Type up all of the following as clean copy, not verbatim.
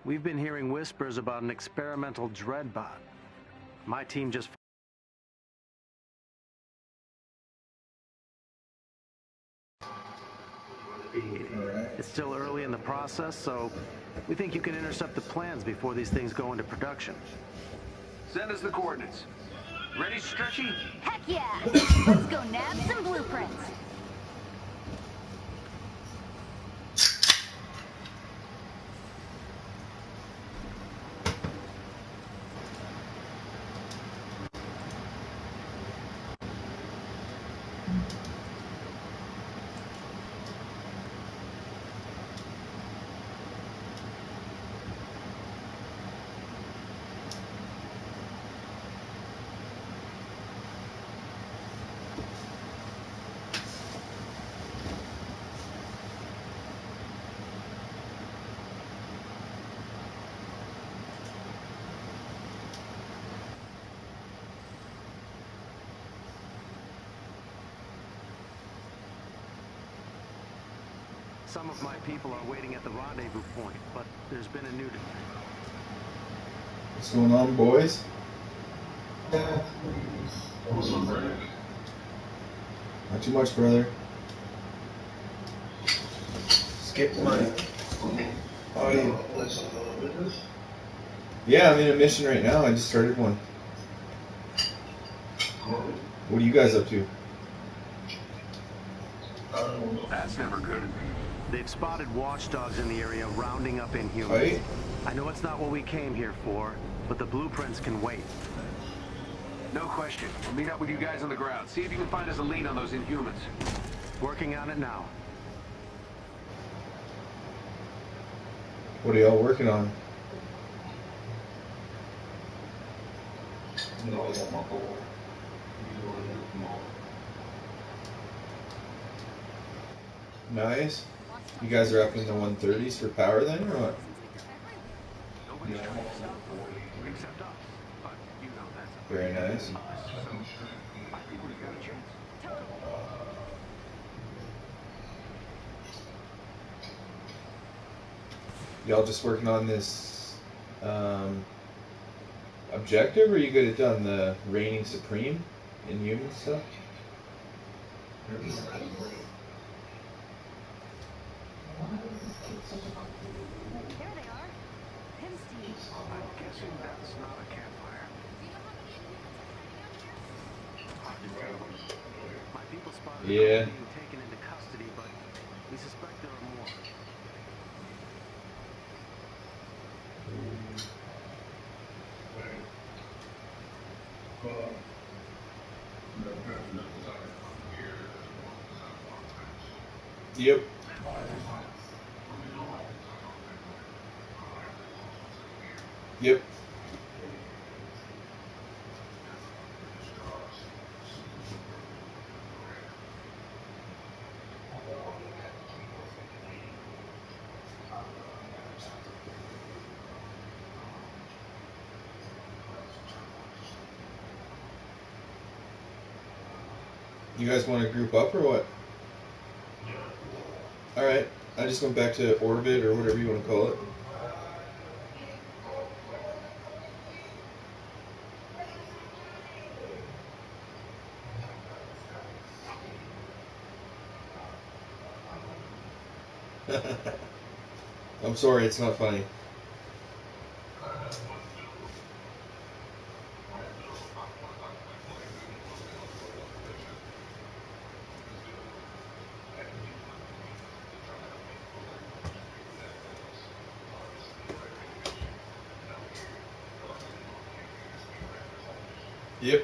We've been hearing whispers about an experimental dreadbot. My team just... It's still early in the process, so we think you can intercept the plans before these things go into production. Send us the coordinates. Ready, Stretchy? Heck yeah! Let's go nab some blueprints. Some of my people are waiting at the rendezvous point, but there's been a new... What's going on, boys? Not too much, brother. Skip my audio. Yeah, I'm in a mission right now. I just started one. What are you guys up to? That's never good. They've spotted watchdogs in the area rounding up Inhumans. Right? I know it's not what we came here for, but the blueprints can wait. No question. We'll meet up with you guys on the ground. See if you can find us a lead on those Inhumans. Working on it now. What are y'all working on? Nice. You guys are up in the 130s for power then, or what? Nobody's trying to stop them, except us. But you know that's Very nice. so I think we've got a chance. Y'all just working on this objective, or you get it done the reigning supreme in human stuff? There they are. Pim's team. I'm guessing that's not a campfire. My people spotted Yeah. them being taken into custody, but we suspect there are more. Yep. Yep. You guys want to group up or what? Alright, I just went back to orbit or whatever you want to call it. I'm sorry, it's not funny. Yep.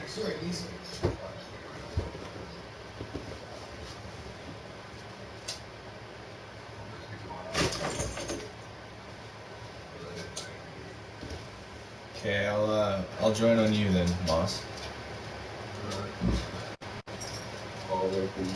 Sorry, easy. Okay, I'll join on you then, Moss. I'll wait for you.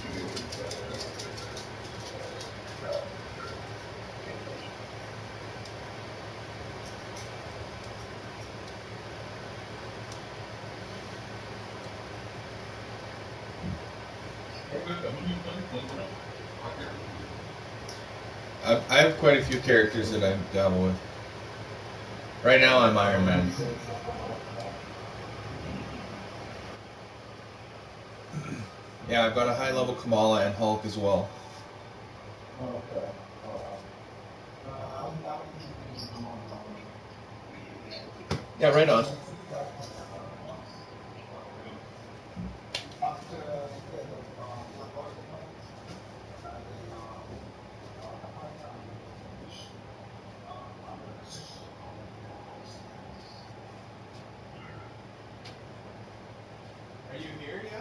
I have quite a few characters that I dabble with. Right now I'm Iron Man. Yeah, I've got a high level Kamala and Hulk as well. Yeah, right on. Are you here? Yeah.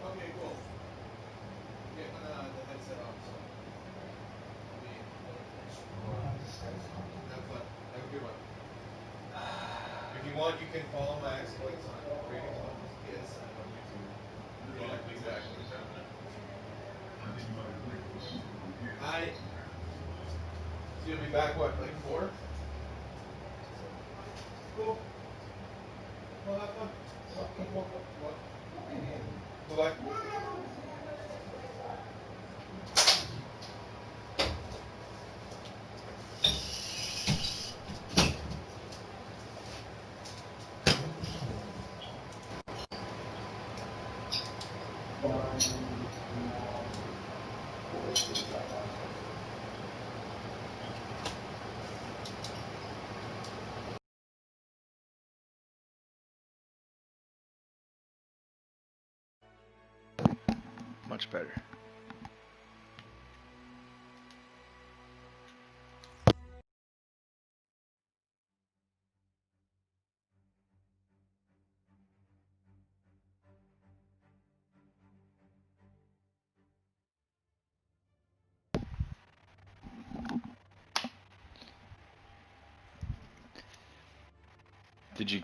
Okay, cool. Getting the headset off, so I'll be have fun. Have a good one. If you want, you can follow my exploits on Rigotamos PSN on YouTube. Yeah, exactly. Hi. So you'll be back what, like 4? Cool. Well, have fun. What? Bye-bye. Much better. Did you...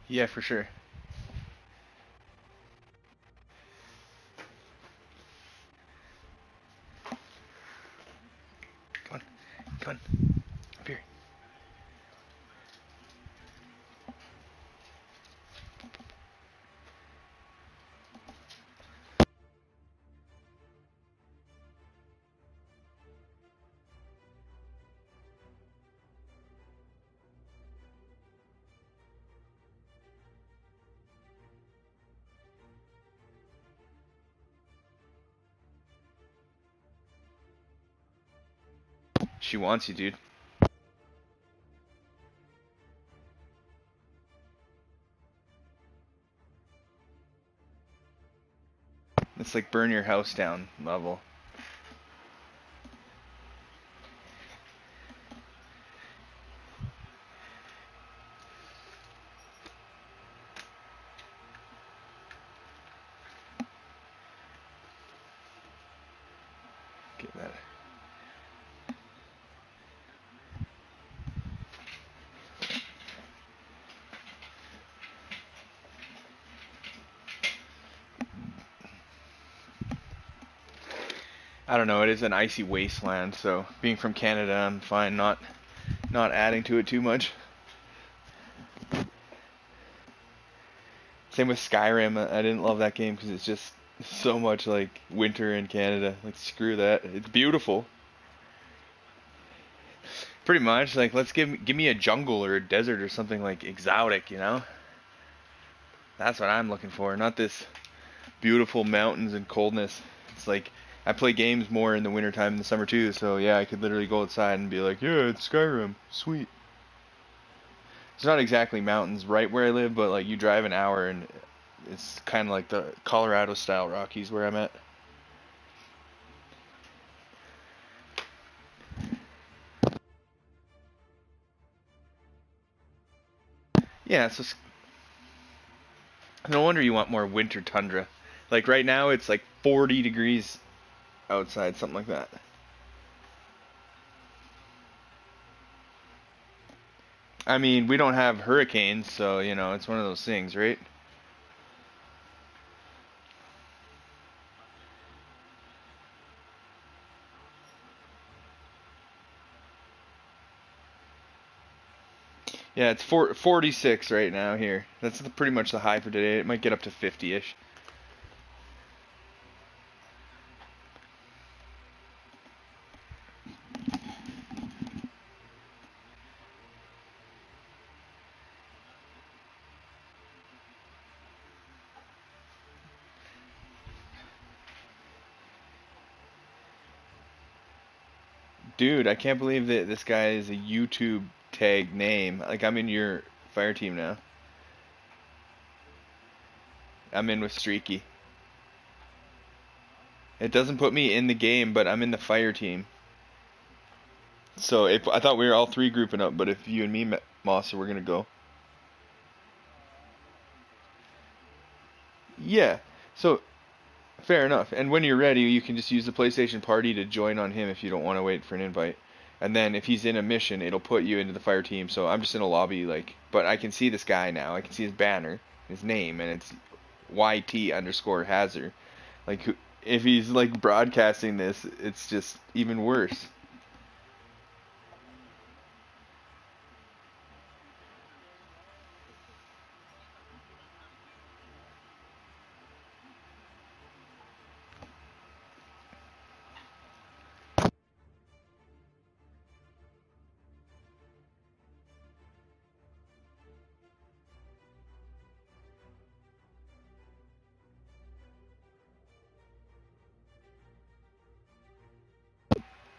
Yeah, for sure. Come on. Come on. Up here. She wants you, dude. It's like burn your house down level. Get that. I don't know, it is an icy wasteland, so being from Canada, I'm fine not adding to it too much. Same with Skyrim. I didn't love that game because it's just so much like winter in Canada. Like, screw that. It's beautiful. Pretty much. Like, let's give me a jungle or a desert or something like exotic, you know? That's what I'm looking for, not this beautiful mountains and coldness. It's like, I play games more in the wintertime and the summer too, so yeah, I could literally go outside and be like, yeah, it's Skyrim. Sweet. It's not exactly mountains right where I live, but like you drive an hour and it's kind of like the Colorado style Rockies where I'm at. Yeah, so no wonder you want more winter tundra. Like right now it's like 40 degrees outside, something like that. I mean, we don't have hurricanes, so, you know, it's one of those things, right? Yeah, it's 46 right now here. That's pretty much the high for today. It might get up to 50-ish. Dude, I can't believe that this guy is a YouTube tag name. Like, I'm in your fire team now. I'm in with Streaky. It doesn't put me in the game, but I'm in the fire team. So if I thought we were all three grouping up, but if you and me, Moss, we're gonna go. Yeah. So fair enough. And when you're ready, you can just use the PlayStation Party to join on him if you don't want to wait for an invite. And then if he's in a mission, it'll put you into the fire team. So I'm just in a lobby, like, but I can see this guy now. I can see his banner, his name, and it's YT_Hazard. Like, if he's like broadcasting this, it's just even worse.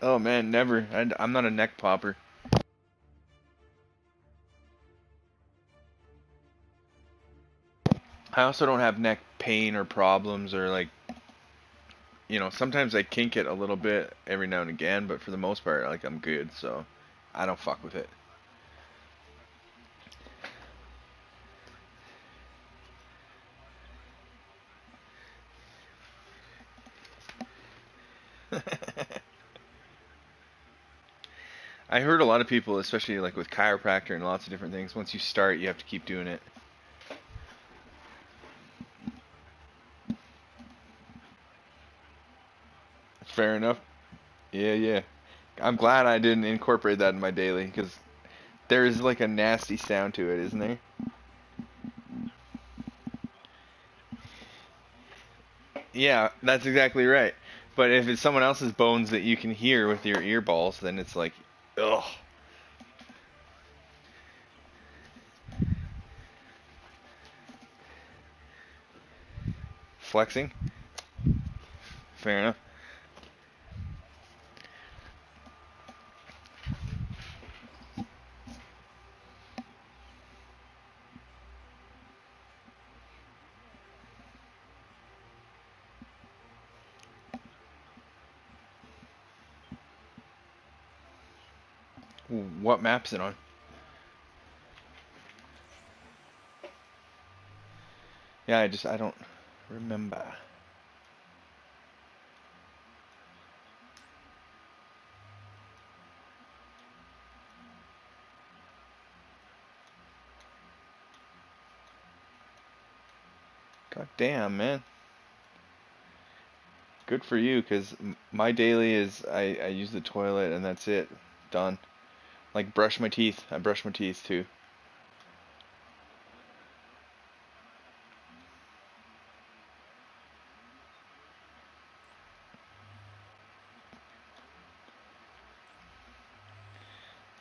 Oh man, never. I'm not a neck popper. I also don't have neck pain or problems or like, you know, sometimes I kink it a little bit every now and again, but for the most part, like I'm good, so I don't fuck with it. I heard a lot of people, especially like with chiropractor and lots of different things, once you start, you have to keep doing it. Fair enough. Yeah, yeah. I'm glad I didn't incorporate that in my daily because there is like a nasty sound to it, isn't there? Yeah, that's exactly right. But if it's someone else's bones that you can hear with your earballs, then it's like, ugh. Flexing? Fair enough. What map's it on? Yeah, I don't remember. God damn, man. Good for you, because my daily is I use the toilet and that's it. Done. Like brush my teeth. I brush my teeth too.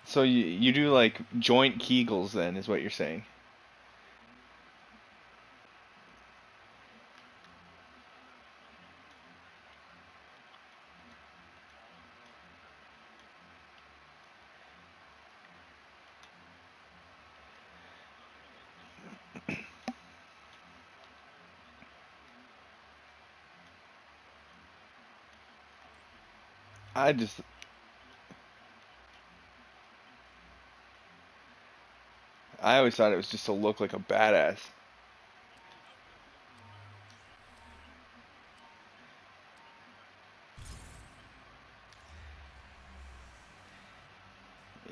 So you do like joint Kegels then, is what you're saying? I just I always thought it was just to look like a badass.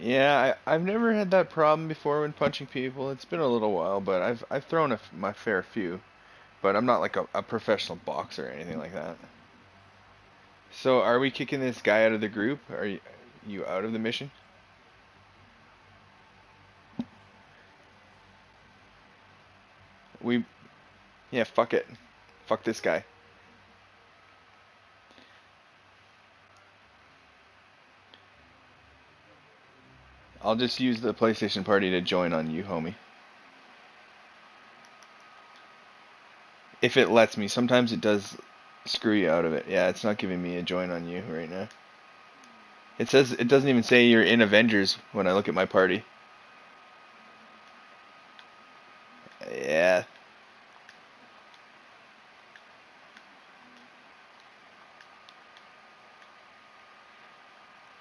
Yeah, I've never had that problem before when punching people. It's been a little while, but I've thrown my fair few. But I'm not like a professional boxer or anything like that. So are we kicking this guy out of the group? Are you out of the mission? We, yeah, fuck it. Fuck this guy. I'll just use the PlayStation party to join on you, homie. If it lets me. Sometimes it does screw you out of it. Yeah, it's not giving me a join on you right now. It says it doesn't even say you're in Avengers when I look at my party. Yeah.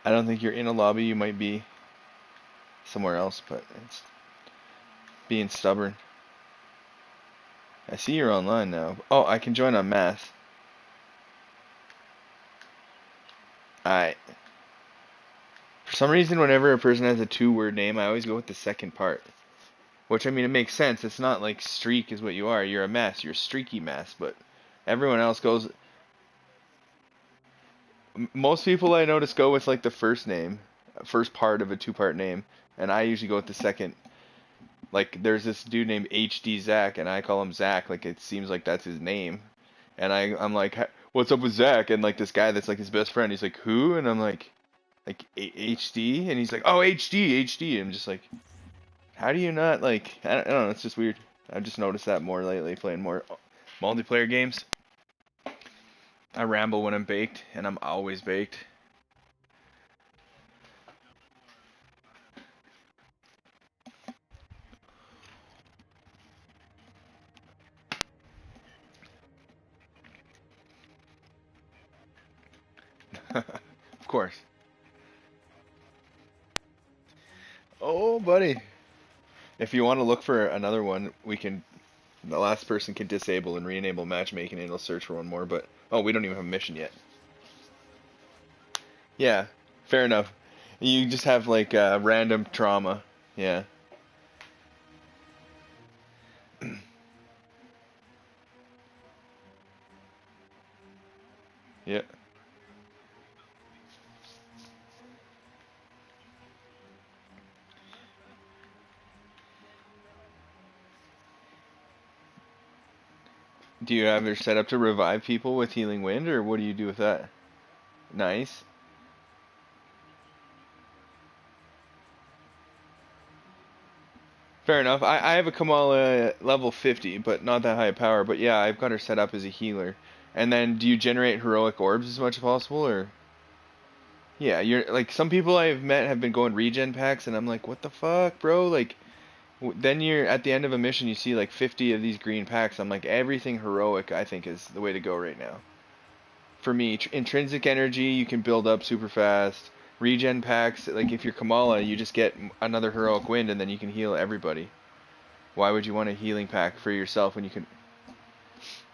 I don't think you're in a lobby. You might be somewhere else, but it's being stubborn. I see you're online now. Oh, I can join on mass. Alright. For some reason, whenever a person has a two-word name, I always go with the second part. Which, I mean, it makes sense. It's not like streak is what you are. You're a mess. You're a streaky mess. But everyone else goes... Most people I notice go with, like, the first name. First part of a two-part name. And I usually go with the second. Like, there's this dude named HD Zach, and I call him Zach. Like, it seems like that's his name. And I'm like, what's up with Zach? And, like, this guy that's, like, his best friend, he's like, who? And I'm like HD? And he's like, oh, HD. I'm just like... How do you not, like, I don't know, it's just weird. I've just noticed that more lately, playing more multiplayer games. I ramble when I'm baked, and I'm always baked. Of course. Oh, buddy. If you want to look for another one, the last person can disable and re-enable matchmaking, and it'll search for one more, but, oh, we don't even have a mission yet. Yeah, fair enough. You just have, like, random trauma. Yeah. Yeah. Do you have your set up to revive people with Healing Wind, or what do you do with that? Nice. Fair enough. I have a Kamala level 50, but not that high a power. But yeah, I've got her set up as a healer. And then, do you generate heroic orbs as much as possible, or? Yeah, you're like some people I've met have been going regen packs, and I'm like, what the fuck, bro? Like, then you're at the end of a mission, you see like 50 of these green packs. I'm like, everything heroic, I think, is the way to go right now. For me, intrinsic energy you can build up super fast. Regen packs, like if you're Kamala, you just get another heroic wind, and then you can heal everybody. Why would you want a healing pack for yourself when you can...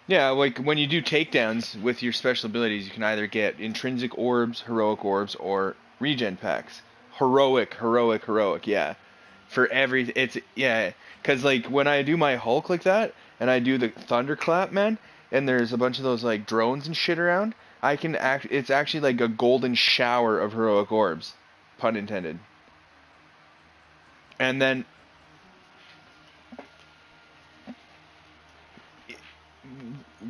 Yeah, like when you do takedowns with your special abilities, you can either get intrinsic orbs, heroic orbs, or regen packs. Heroic, yeah. For every... Yeah, because like when I do my Hulk like that, and I do the thunderclap, man, and there's a bunch of those like drones and shit around, it's actually like a golden shower of heroic orbs. Pun intended. And then...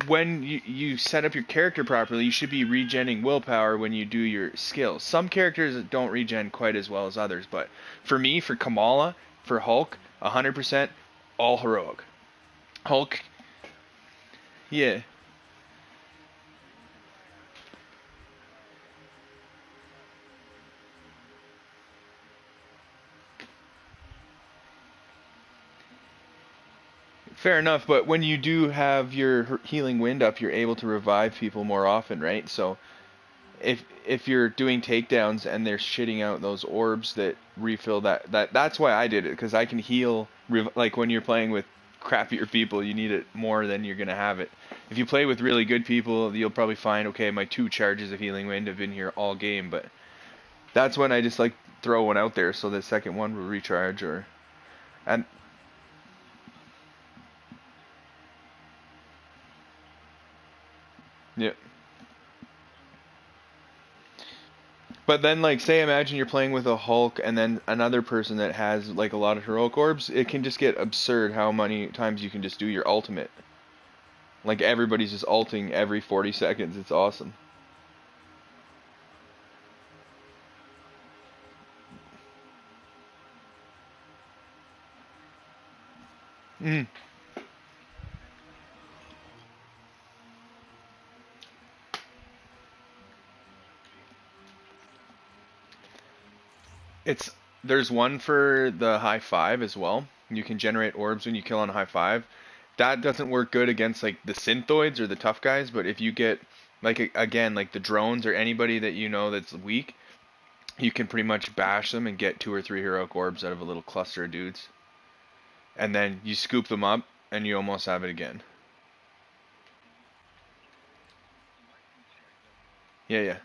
when you set up your character properly, you should be regenning willpower when you do your skills. Some characters don't regen quite as well as others, but for me, for Kamala, for Hulk, 100% all heroic. Hulk, yeah. Fair enough, but when you do have your healing wind up, you're able to revive people more often, right? So if you're doing takedowns and they're shitting out those orbs that refill that's why I did it, because I can heal like when you're playing with crappier people, you need it more than you're gonna have it. If you play with really good people, you'll probably find, okay, my 2 charges of healing wind have been here all game, but that's when I just like throw one out there so the second one will recharge, or and yeah. But then, like, say, imagine you're playing with a Hulk and then another person that has, like, a lot of heroic orbs. It can just get absurd how many times you can just do your ultimate. Like, everybody's just ulting every 40 seconds. It's awesome. Mm. It's There's one for the high five as well. You can generate orbs when you kill on high five. That doesn't work good against like the synthoids or the tough guys, but if you get like again like the drones or anybody that you know that's weak, you can pretty much bash them and get 2 or 3 heroic orbs out of a little cluster of dudes. And then you scoop them up and you almost have it again. Yeah, yeah.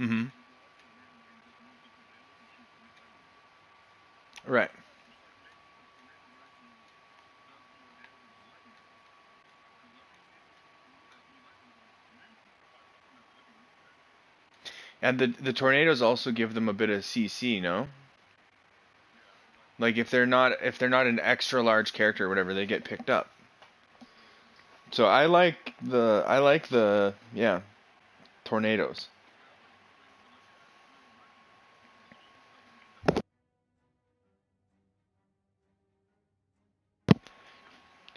Mhm. Right. And the tornadoes also give them a bit of CC, no? Like if they're not an extra large character or whatever, they get picked up. So I like the yeah, tornadoes.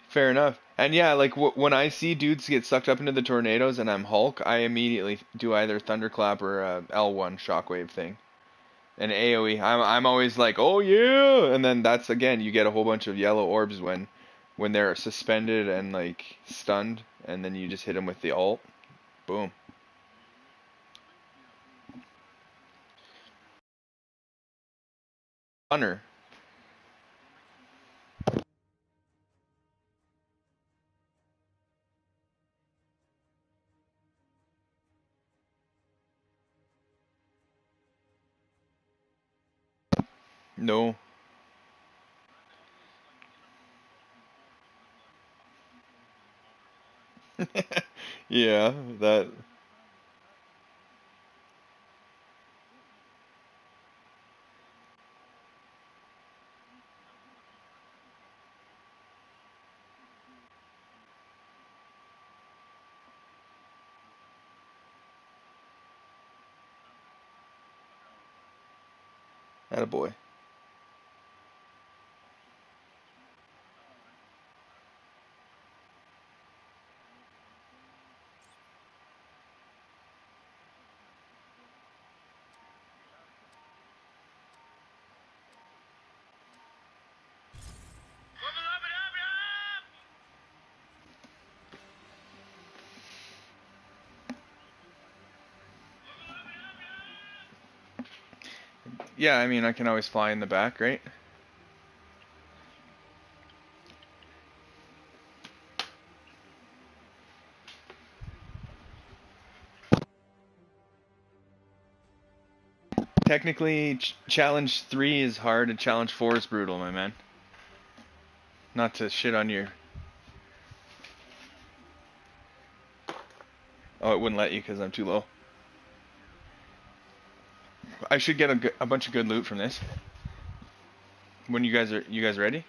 Fair enough. And yeah, like when I see dudes get sucked up into the tornadoes and I'm Hulk, I immediately do either thunderclap or L1 shockwave thing. And AoE, I'm always like, "Oh yeah." And then that's again, you get a whole bunch of yellow orbs when they're suspended and like stunned, and then you just hit them with the ult. Boom. Hunter. No. Yeah, that that a boy. Yeah, I mean, I can always fly in the back, right? Technically, challenge 3 is hard and challenge 4 is brutal, my man. Not to shit on your... Oh, it wouldn't let you because I'm too low. I should get a bunch of good loot from this. When you guys ready?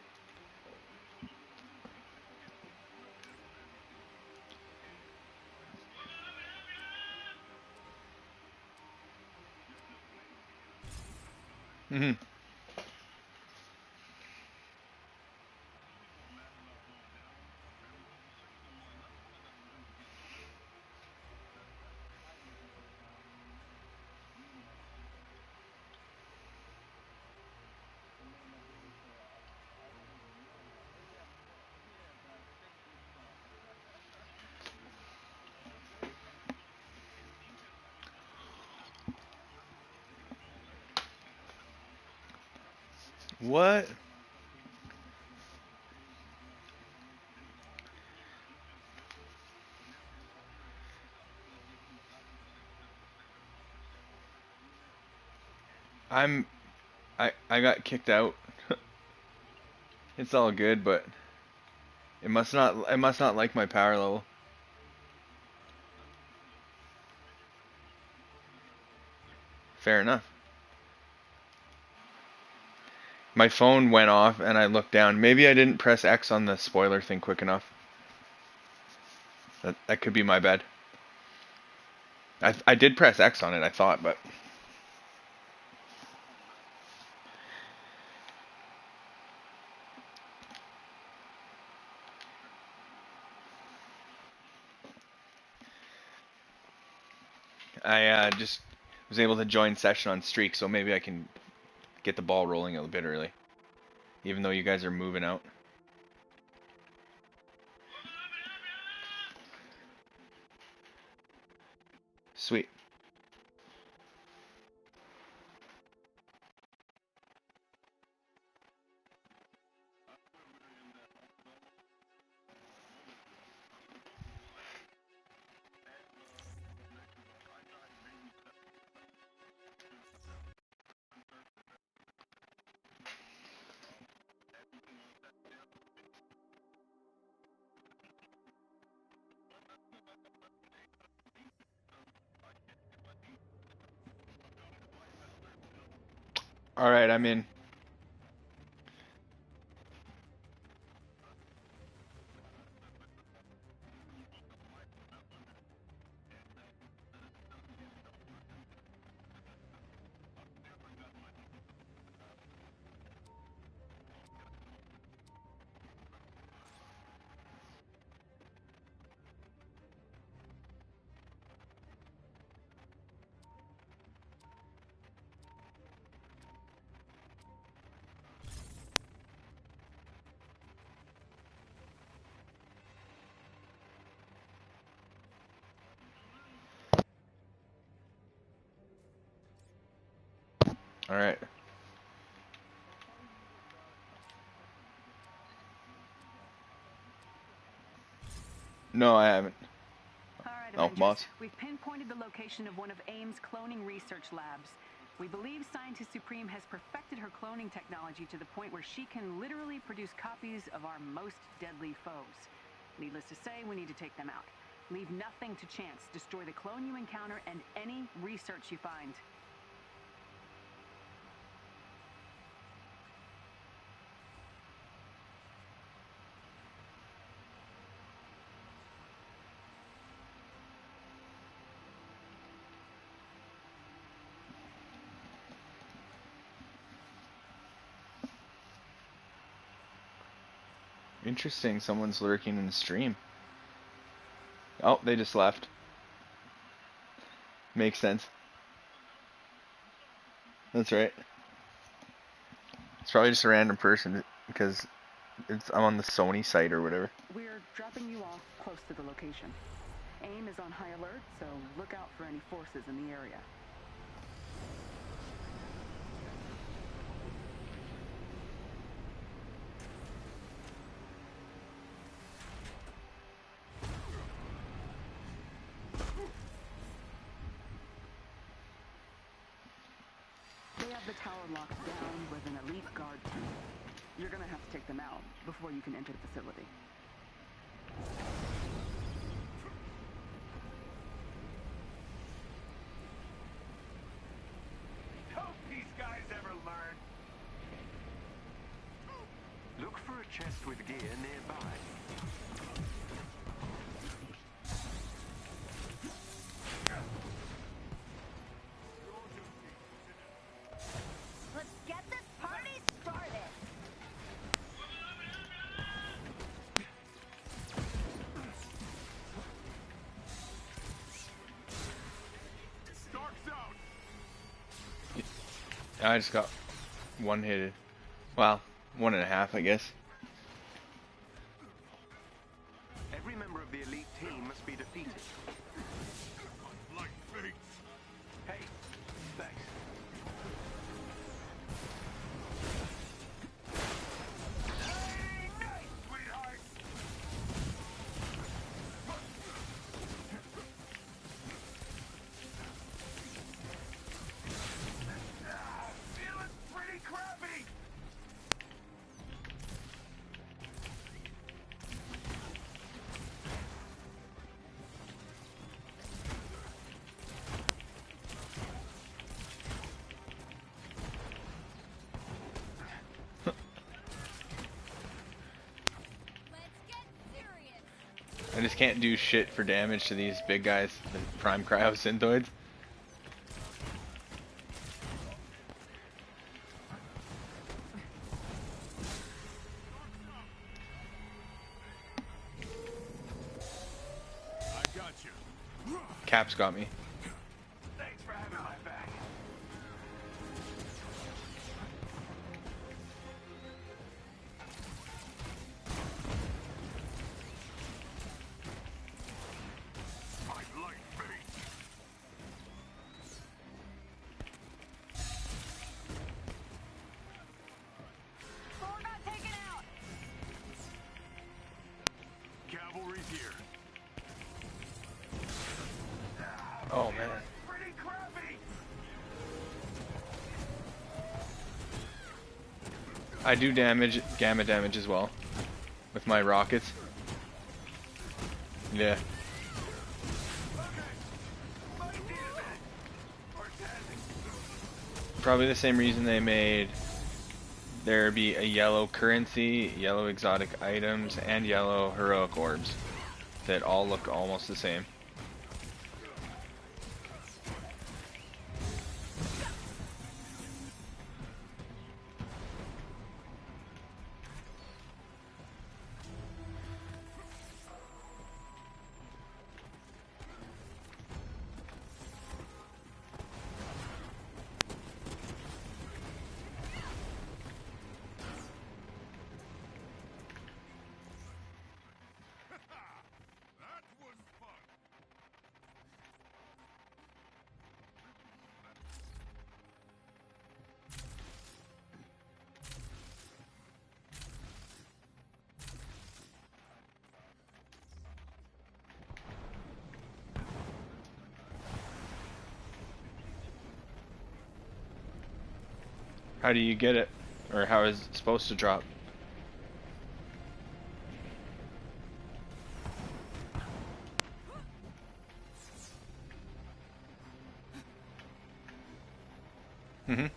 Mhm. What? I got kicked out. It's all good, but it must not like my power level. Fair enough. My phone went off and I looked down. Maybe I didn't press X on the spoiler thing quick enough. That could be my bad. I did press X on it, I thought, but I just was able to join session on streak, so maybe I can get the ball rolling a bit early, even though you guys are moving out. Sweet. All right, I'm in. All right. No, I haven't. All right, Oh, Avengers. Moss. We've pinpointed the location of one of AIM's cloning research labs. We believe Scientist Supreme has perfected her cloning technology to the point where she can literally produce copies of our most deadly foes. Needless to say, we need to take them out. Leave nothing to chance. Destroy the clone you encounter and any research you find. Interesting. Someone's lurking in the stream. Oh, they just left. Makes sense. That's right. It's probably just a random person because I'm on the Sony site or whatever. We're dropping you off close to the location. AIM is on high alert, so look out for any forces in the area. They have the tower locked down with an elite guard team. You're gonna have to take them out before you can enter the facility. Hope these guys ever learn. Look for a chest with gear nearby. Let's get this party started! Stark's out. I just got one hitted. Well, 1.5, I guess. Every member of the elite team must be defeated. Like fate. Hey, thanks. Hey, nice, sweetheart. I just can't do shit for damage to these big guys, the prime cryosynthoids. Cap's got me. Thanks for having my back. I like fate. Four got taken out. Cavalry's here. Oh man. Pretty crappy. I do damage, gamma damage as well, with my rockets. Yeah. Probably the same reason they made there be a yellow currency, yellow exotic items, and yellow heroic orbs that all look almost the same. That was fun. How do you get it? Or how is it supposed to drop? Mm-hmm.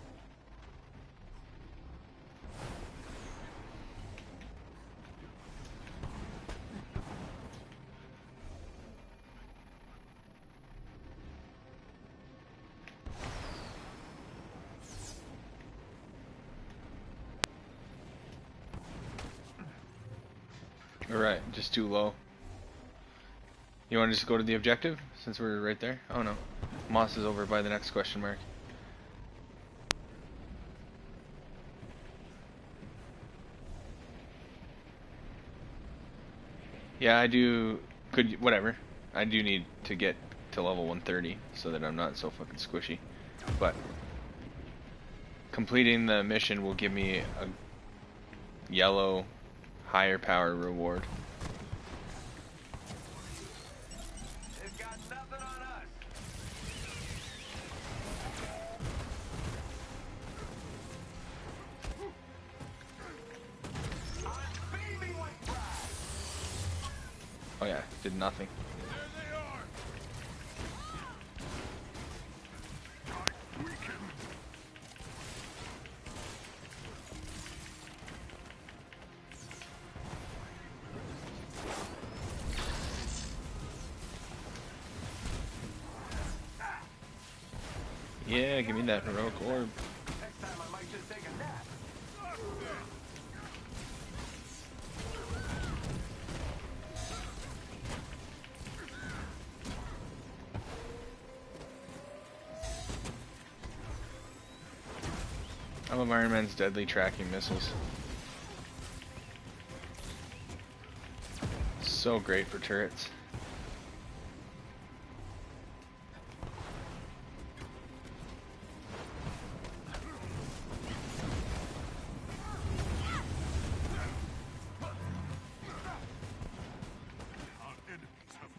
Alright, just too low. You want to just go to the objective, since we're right there? Oh no. Moss is over by the next question mark. Yeah, I do... whatever. I do need to get to level 130, so that I'm not so fucking squishy. But... completing the mission will give me a yellow higher power reward. They've got nothing on us. I'm beaming with pride. Oh yeah, did nothing. There they are. Tight weakened. Yeah, give me that heroic orb. Next time I might just take a nap. I love Iron Man's deadly tracking missiles. So great for turrets.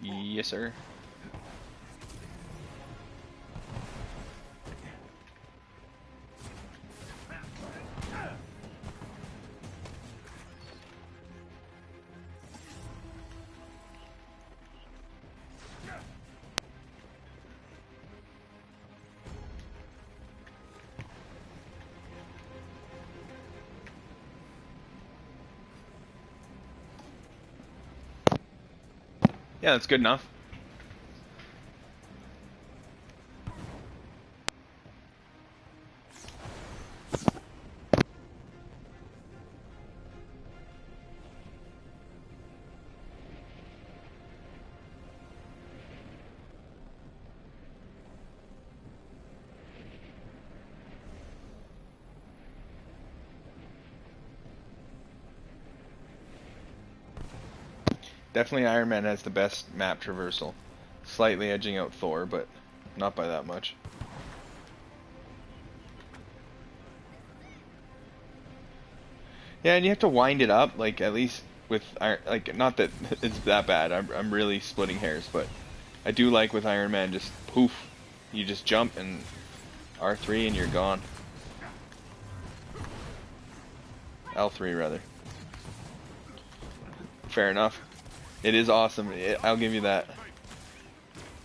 Yes, sir. Yeah, that's good enough. Definitely Iron Man has the best map traversal. Slightly edging out Thor, but not by that much. Yeah, and you have to wind it up, like, at least with Iron... Like, not that it's that bad. I'm really splitting hairs, but I do like with Iron Man, just poof. You just jump and R3 and you're gone. L3, rather. Fair enough. It is awesome. I'll give you that.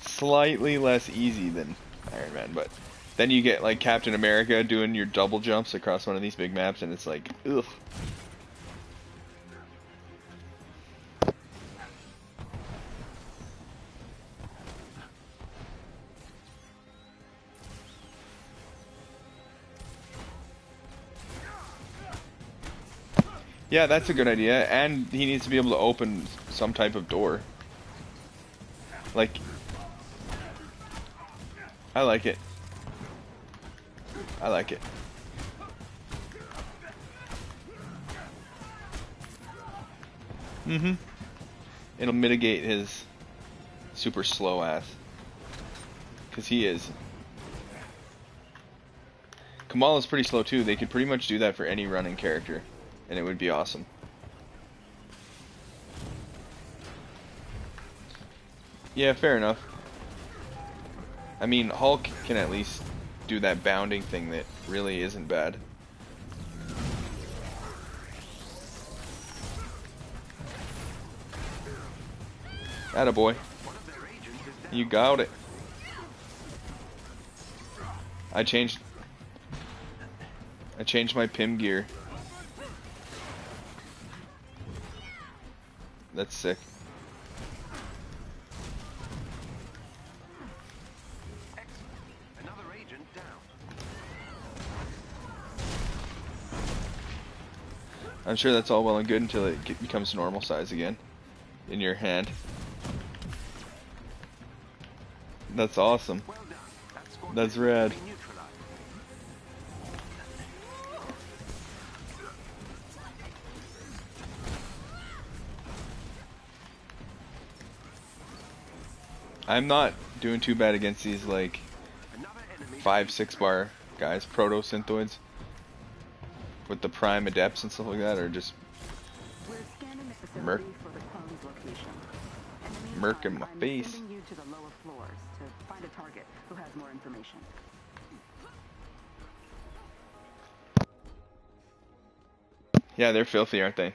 Slightly less easy than Iron Man, but then you get like Captain America doing your double jumps across one of these big maps, and it's like, ugh. Yeah, that's a good idea, and he needs to be able to open some type of door. Like, I like it. I like it. Mm-hmm. It'll mitigate his super slow ass. Because he is. Kamala's pretty slow too. They could pretty much do that for any running character. And it would be awesome. Yeah, fair enough. I mean, Hulk can at least do that bounding thing that really isn't bad. Attaboy. You got it. I changed my Pym gear. That's sick. Another agent down. I'm sure that's all well and good until it becomes normal size again in your hand. That's awesome. Well done. That's rad. I'm not doing too bad against these like 5-6 bar guys, proto synthoids with the prime adepts and stuff like that, or just murk in my face. You to the lower floors to find a target who has more information. Yeah, they're filthy, aren't they?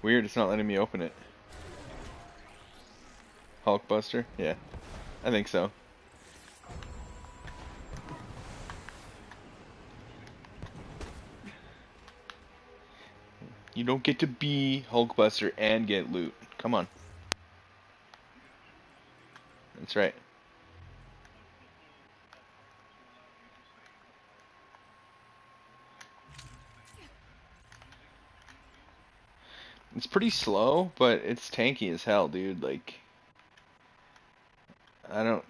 Weird, it's not letting me open it. Hulkbuster? Yeah, I think so. You don't get to be Hulkbuster and get loot. Come on. That's right. It's pretty slow, but it's tanky as hell, dude. Like, I don't...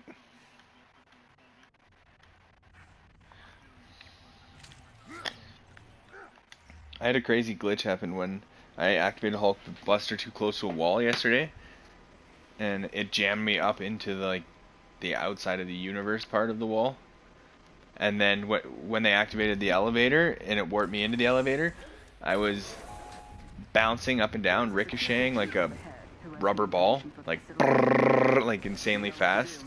I had a crazy glitch happen when I activated Hulk Buster too close to a wall yesterday, and it jammed me up into the outside of the universe part of the wall. And then when they activated the elevator and it warped me into the elevator, I was bouncing up and down, ricocheting like a rubber ball, like brrr, like insanely fast.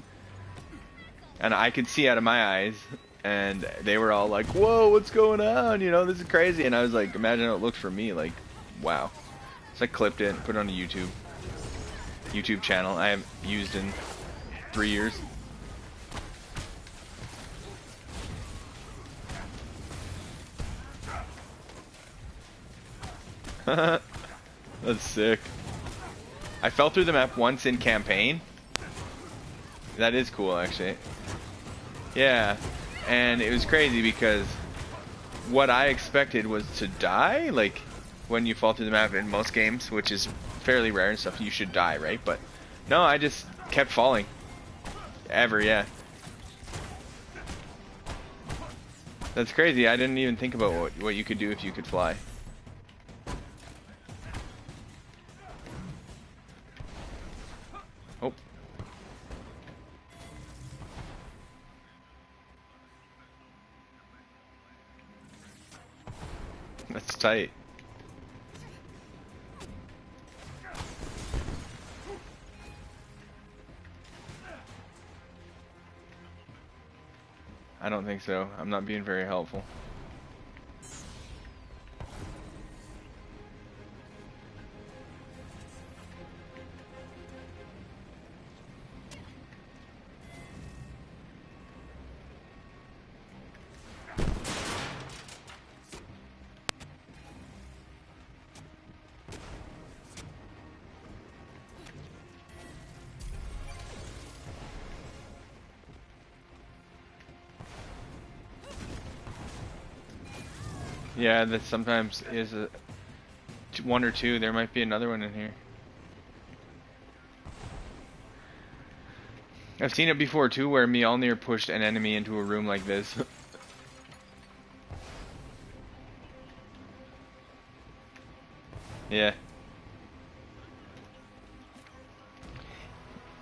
And I could see out of my eyes and they were all like, "Whoa, what's going on? You know, this is crazy." And I was like, imagine how it looked for me. Like, wow. So I clipped it and put it on a YouTube channel I haven't used in 3 years. That's sick. I fell through the map once in campaign. That is cool, actually. Yeah, and it was crazy because what I expected was to die. Like, when you fall through the map in most games, which is fairly rare and stuff, you should die, right? But no, I just kept falling. Yeah. That's crazy. I didn't even think about what you could do if you could fly. Oh. That's tight. I don't think so. I'm not being very helpful. Yeah, that sometimes is a one or two. There might be another one in here. I've seen it before too, where Mjolnir pushed an enemy into a room like this. Yeah.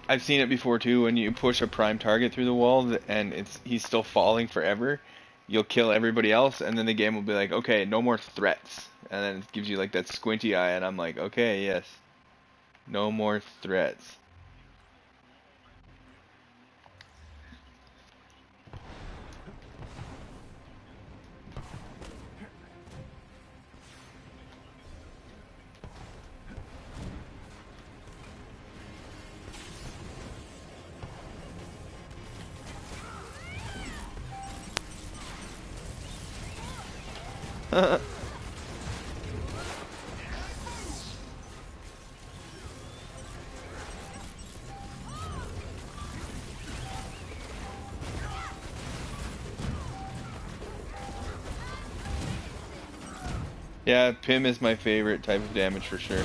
I've seen it before too, when you push a prime target through the wall and he's still falling forever. You'll kill everybody else, and then the game will be like, okay, no more threats. And then it gives you like that squinty eye, and I'm like, okay, yes. No more threats. Yeah, Pim is my favorite type of damage for sure.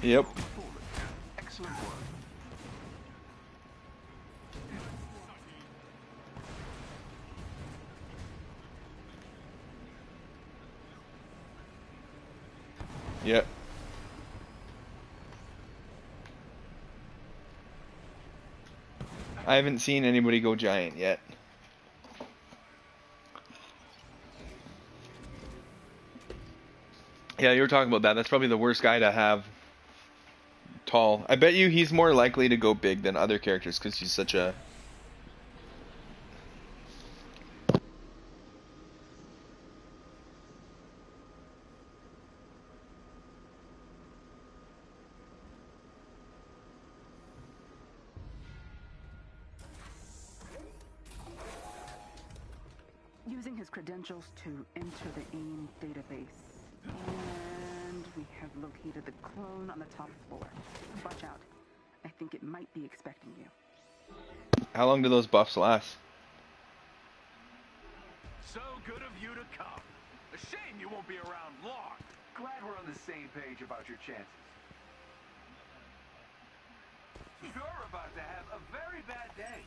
Yep. Excellent work. Yep. I haven't seen anybody go giant yet. Yeah, you were talking about that. That's probably the worst guy to have tall. I bet you he's more likely to go big than other characters because he's such a... Using his credentials to enter the AIM database. And we have located the clone on the top floor. Watch out. I think it might be expecting you. How long do those buffs last? So good of you to come. A shame you won't be around long. Glad we're on the same page about your chances. You're about to have a very bad day.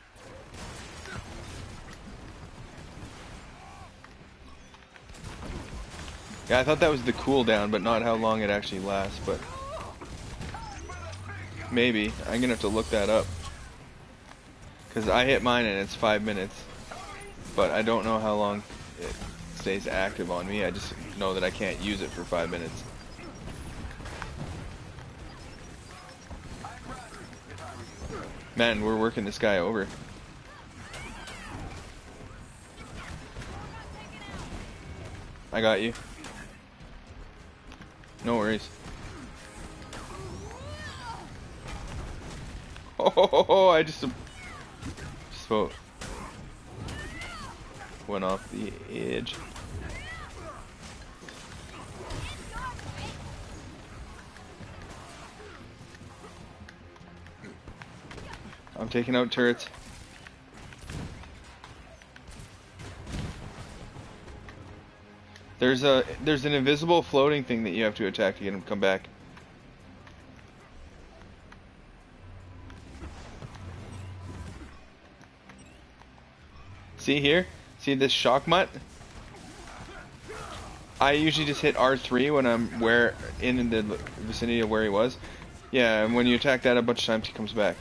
Yeah, I thought that was the cooldown, but not how long it actually lasts, but... Maybe. I'm gonna have to look that up. Because I hit mine and it's 5 minutes. But I don't know how long it stays active on me. I just know that I can't use it for 5 minutes. Man, we're working this guy over. I got you. No worries. Oh, I just about went off the edge. I'm taking out turrets. There's an invisible floating thing that you have to attack to get him to come back. See here? See this shock mutt? I usually just hit R3 when I'm in the vicinity of where he was. Yeah, and when you attack that a bunch of times, he comes back.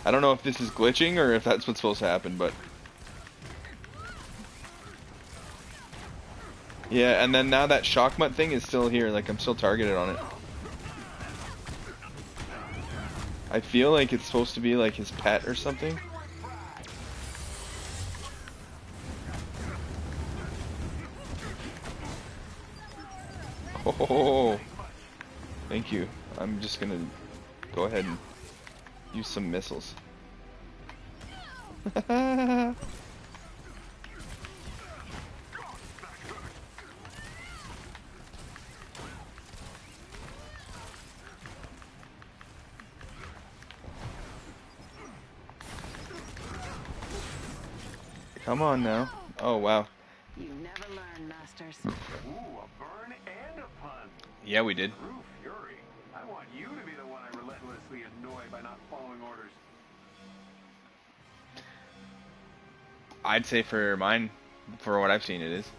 I don't know if this is glitching or if that's what's supposed to happen, but yeah, and then now that shock mutt thing is still here, like I'm still targeted on it. I feel like it's supposed to be like his pet or something. Oh, thank you. I'm just gonna go ahead and use some missiles. Come on now. Oh, wow. You never learn, Masters. Ooh, a burn and a pun. Yeah, we did. True fury. I want you to be the one I relentlessly annoy by not following orders. I'd say for mine, for what I've seen, it is.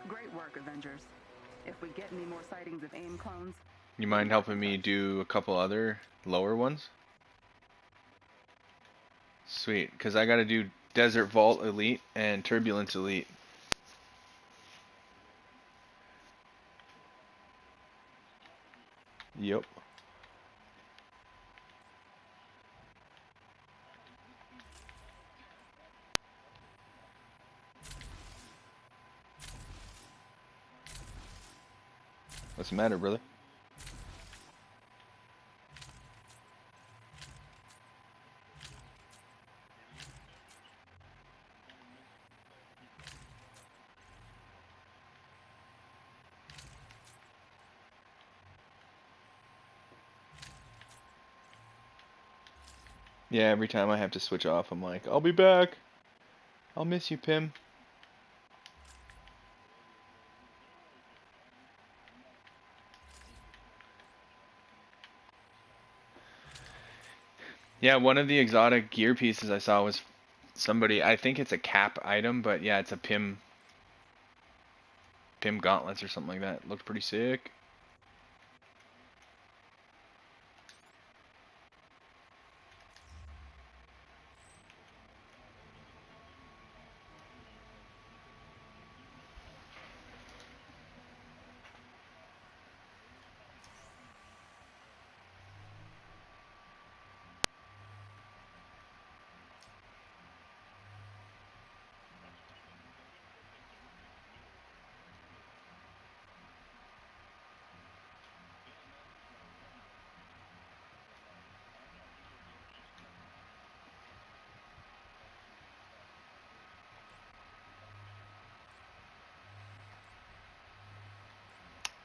Great work, Avengers. If we get any more sightings of AIM clones... You mind helping me do a couple other lower ones? Sweet, because I gotta do Desert Vault Elite and Turbulence Elite. Yep. What's the matter, brother? Yeah, every time I have to switch off, I'm like, I'll be back. I'll miss you, Pim. Yeah, one of the exotic gear pieces I saw was somebody, I think it's a cap item, but yeah, it's a Pim gauntlets or something like that. Looked pretty sick.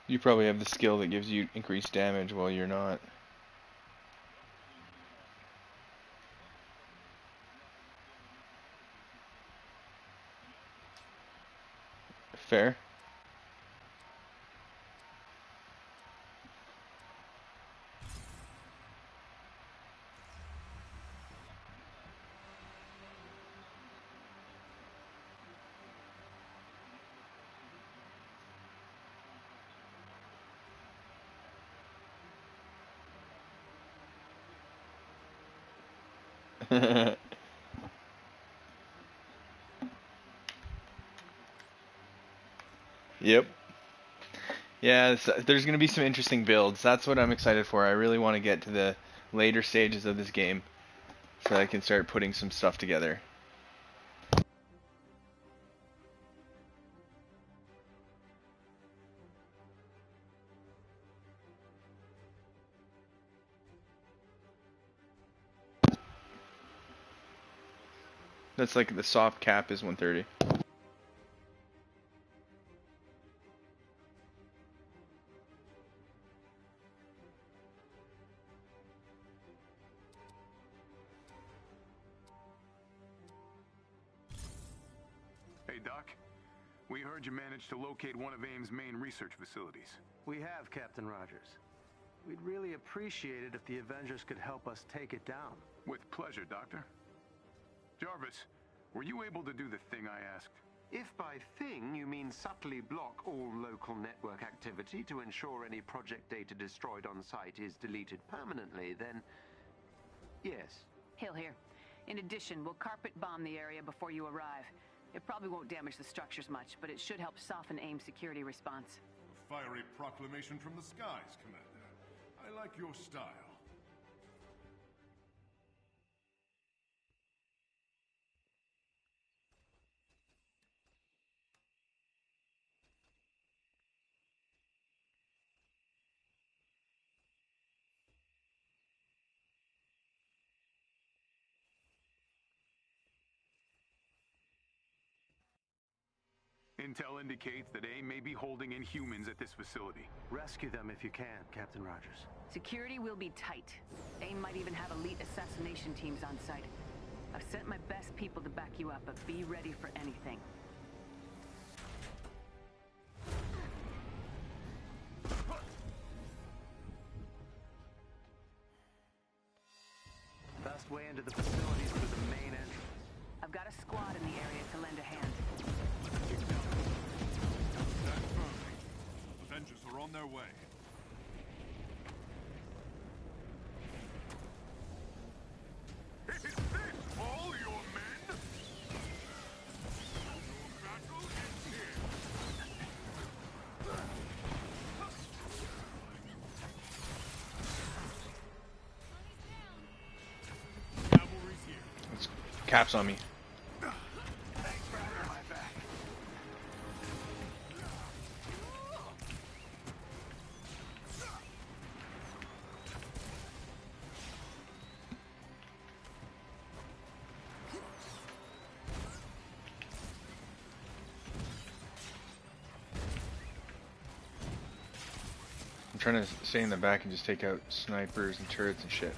You probably have the skill that gives you increased damage while you're not. Fair. Yep. Yeah, there's going to be some interesting builds. That's what I'm excited for. I really want to get to the later stages of this game so I can start putting some stuff together. That's like the soft cap is 130. Hey, Doc. We heard you managed to locate one of AIM's main research facilities. We have, Captain Rogers. We'd really appreciate it if the Avengers could help us take it down. With pleasure, Doctor. Jarvis, were you able to do the thing I asked? If by thing you mean subtly block all local network activity to ensure any project data destroyed on site is deleted permanently, then yes. Hill here. In addition, we'll carpet bomb the area before you arrive. It probably won't damage the structures much, but it should help soften AIM's security response. A fiery proclamation from the skies, Commander. I like your style. Intel indicates that AIM may be holding Inhumans at this facility. Rescue them if you can, Captain Rogers. Security will be tight. AIM might even have elite assassination teams on site. I've sent my best people to back you up, but be ready for anything. Best way into the facility is through the main entrance. I've got a squad in the area to lend a hand. Stand firmly. Avengers are on their way. Is this all your men? Your battle is here. Cavalry's here. It's caps on me. Thanks for having my back. I'm trying to stay in the back and just take out snipers and turrets and shit.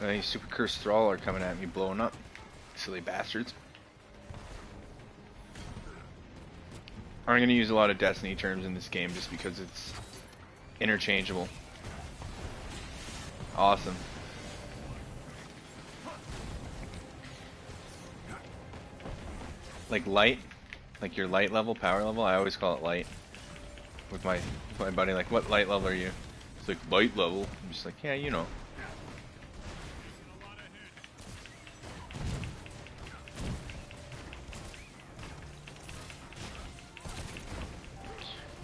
These super cursed thrall are coming at me, blowing up. Silly bastards. I'm gonna use a lot of Destiny terms in this game just because it's interchangeable. Awesome. Like light, like your light level, power level. I always call it light. With my buddy, like, what light level are you? It's like light level. I'm just like, yeah, you know.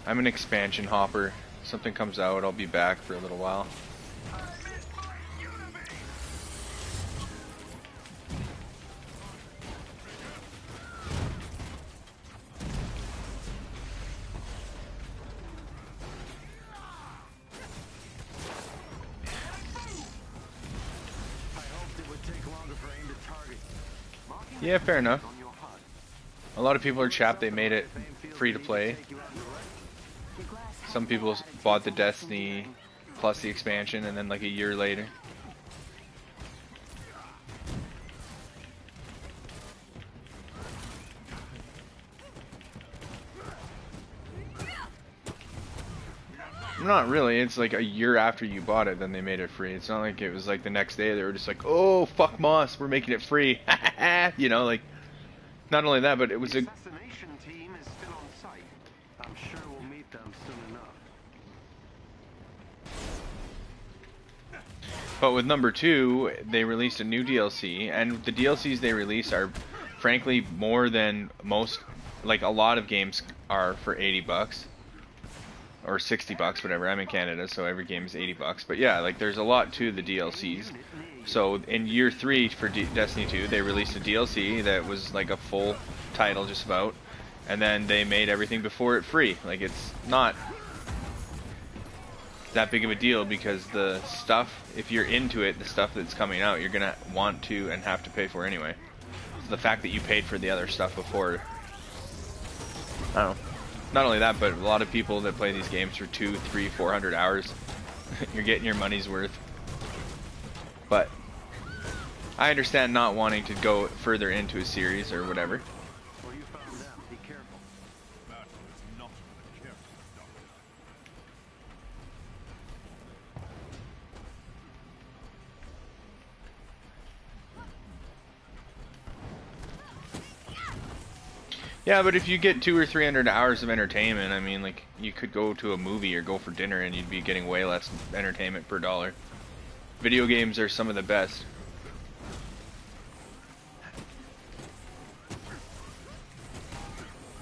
I'm an expansion hopper. If something comes out, I'll be back for a little while. Yeah, fair enough. A lot of people are chapped they made it free to play. Some people bought the Destiny plus the expansion and then like a year later. Not really, it's like a year after you bought it then they made it free. It's not like it was like the next day they were just like, oh fuck Moss, we're making it free. You know, like, not only that, but it was a... The assassination team is still on site. I'm sure we'll meet them soon enough. But with number 2, they released a new DLC, and the DLCs they release are frankly more than most, like a lot of games are for $80 or $60, whatever. I'm in Canada, so every game is $80. But yeah, like there's a lot to the DLCs. So in year 3 for Destiny 2, they released a DLC that was like a full title just about, and then they made everything before it free. Like it's not that big of a deal because the stuff, if you're into it, the stuff that's coming out, you're gonna want to and have to pay for anyway. So the fact that you paid for the other stuff before, I don't know. Not only that, but a lot of people that play these games for 200, 300, 400 hours, you're getting your money's worth. But I understand not wanting to go further into a series or whatever. Well, you found them. Be careful. Battle is not for the careful, Doctor. Yeah, but if you get 200 or 300 hours of entertainment, I mean, like, you could go to a movie or go for dinner and you'd be getting way less entertainment per dollar. Video games are some of the best.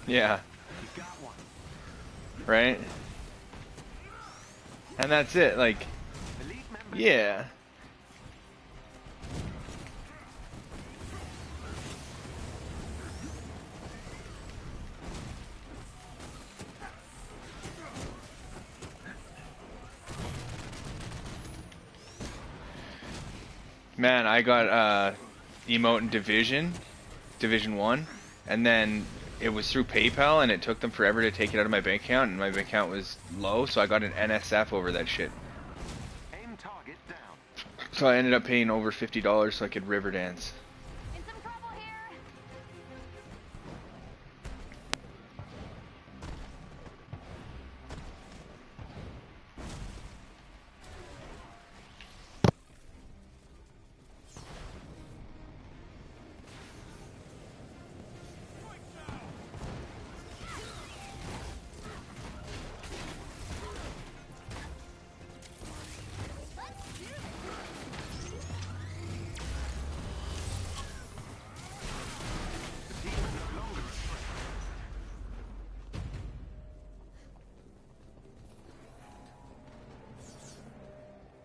Yeah. Right? And that's it, like, yeah. Man, I got emote in Division 1, and then it was through PayPal, and it took them forever to take it out of my bank account, and my bank account was low, so I got an NSF over that shit. Aim target down. So I ended up paying over $50 so I could river dance. In some trouble here.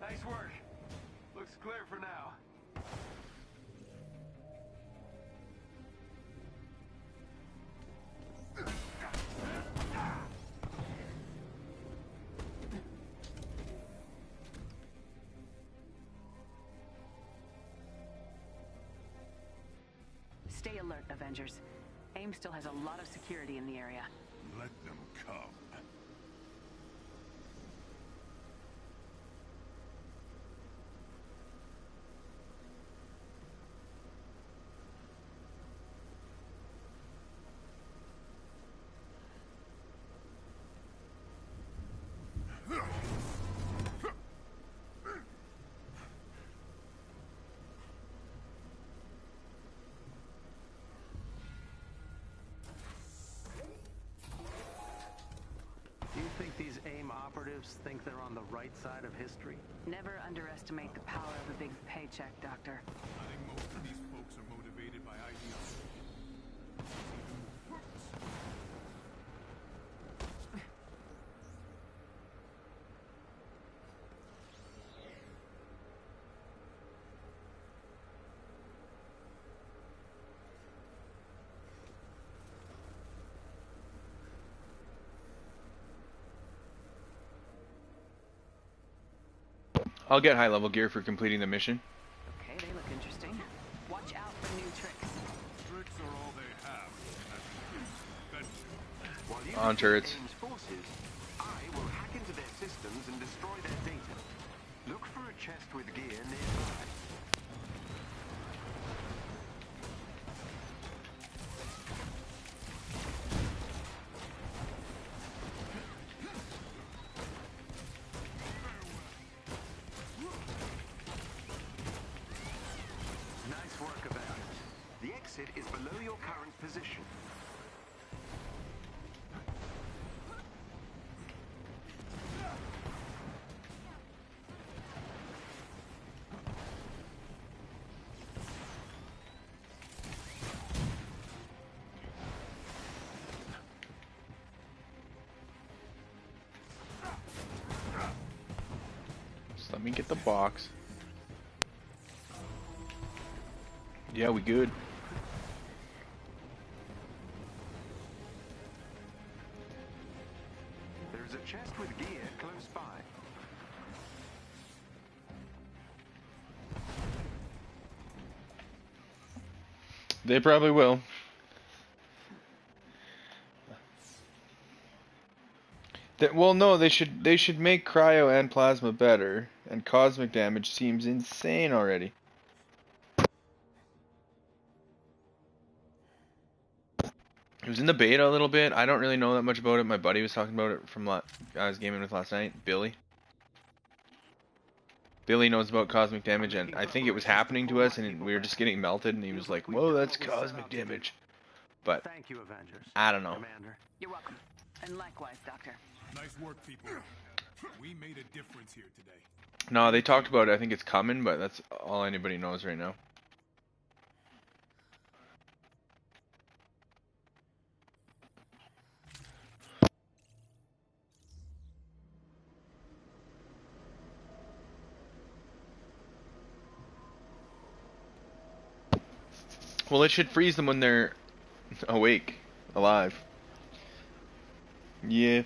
Nice work. Looks clear for now. Stay alert, Avengers. AIM still has a lot of security in the area. Let them come. Do you think these AIM operatives think they're on the right side of history? Never underestimate the power of a big paycheck, Doctor. I think most of these folks are motivated by ideology. I'll get high level gear for completing the mission. Okay, they look interesting. Watch out for new tricks. Tricks are all they have. While you On turrets. AIM's forces, I will hack into their systems and destroy their data. Look for a chest with gear nearby. Nice work about it. The exit is below your current position. Let me get the box. Yeah, we good. There's a chest with gear close by. They probably will. Well, no, they should make cryo and plasma better, and cosmic damage seems insane already. It was in the beta a little bit. I don't really know that much about it. My buddy was talking about it from I was gaming with last night, Billy. Billy knows about cosmic damage, and I think it was happening to us, and we were just getting melted, and he was like, "Whoa, that's cosmic damage." But Thank you, Avengers. I don't know. Commander. You're welcome. And likewise, Doctor. Nice work, people. We made a difference here today. No, they talked about it. I think it's coming, but that's all anybody knows right now. Well, it should freeze them when they're awake, alive. Yeah.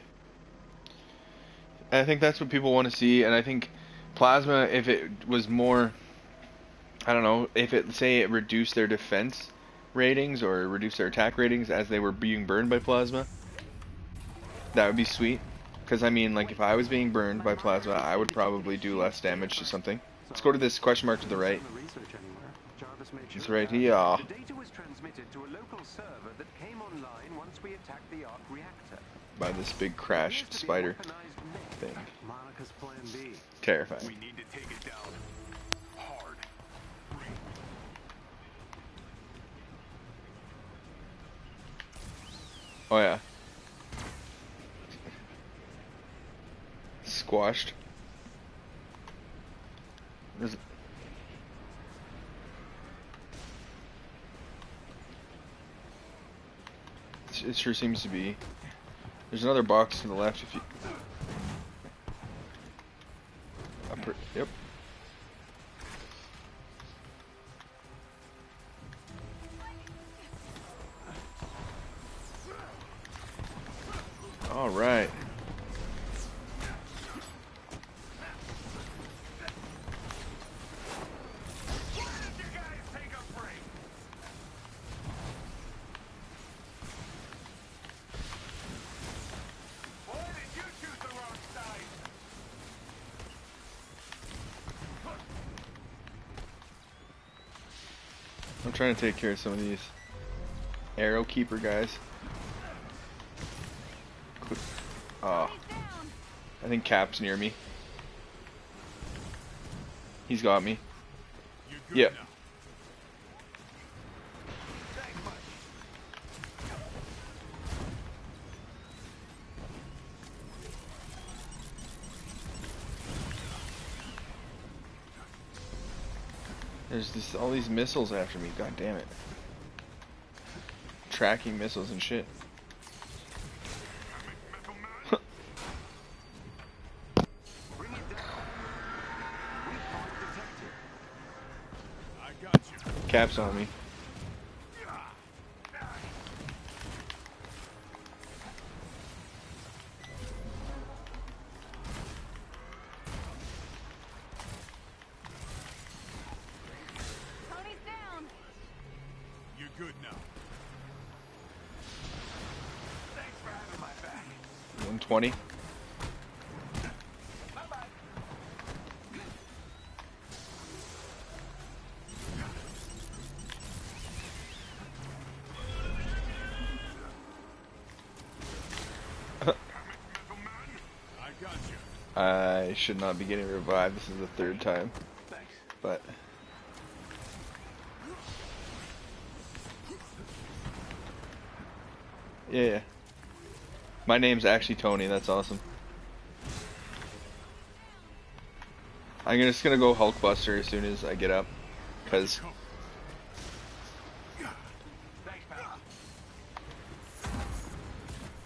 I think that's what people want to see, and I think plasma, if it was more, I don't know, if it, say it reduced their defense ratings or reduced their attack ratings as they were being burned by plasma, that would be sweet. Because, I mean, like, if I was being burned by plasma, I would probably do less damage to something. Let's go to this question mark to the right. It's right here. The data was transmitted to a local server that came online once we attacked the arc reactor. By this big crashed spider thing. Monica's plan B. Terrifying. We need to take it down. Hard. Oh yeah. Squashed. There's it sure seems to be. There's another box to the left if you... Yep. All right. I'm trying to take care of some of these arrow keeper guys. Oh, I think Cap's near me. He's got me. Yep. There's this all these missiles after me. God damn it! Tracking missiles and shit. Cap's on me. Tony's down. You're good now. Thanks for having my back. 120. I should not be getting revived. This is the third time. Thanks. But yeah. My name's actually Tony. That's awesome. I'm just gonna go Hulkbuster as soon as I get up, cause Thanks, pal.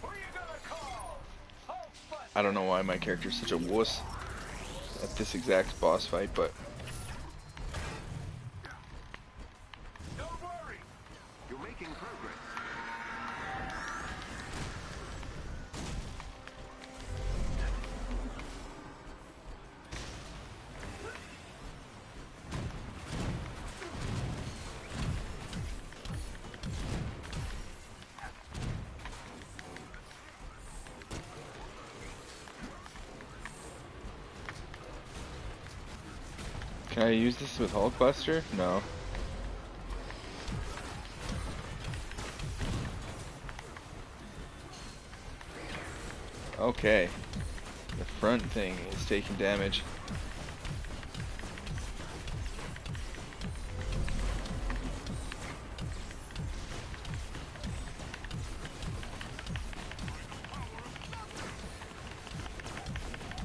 Who you gonna call? I don't know why my character's such a wuss. at this exact boss fight, but Don't worry. You're making progress. can I use this with Hulkbuster? No. Okay. The front thing is taking damage.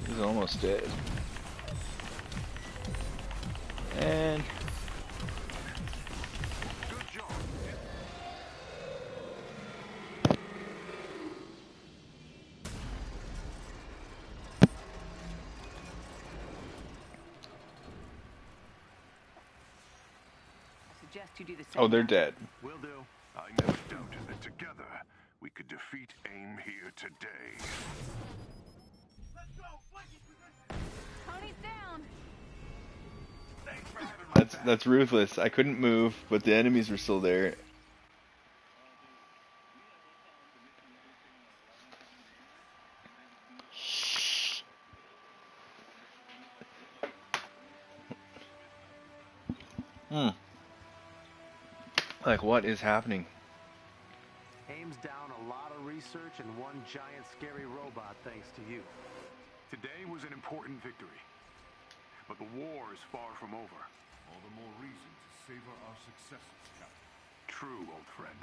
He's almost dead. And Good job. I suggest you do the same. oh, they're dead. Will do. I never doubted that together we could defeat AIM here today. Tony's down. That's ruthless. I couldn't move, but the enemies were still there. Like, what is happening? AIM's down a lot of research and one giant scary robot thanks to you. Today was an important victory, but the war is far from over. All the more reason to savor our successes, Captain. True, old friend.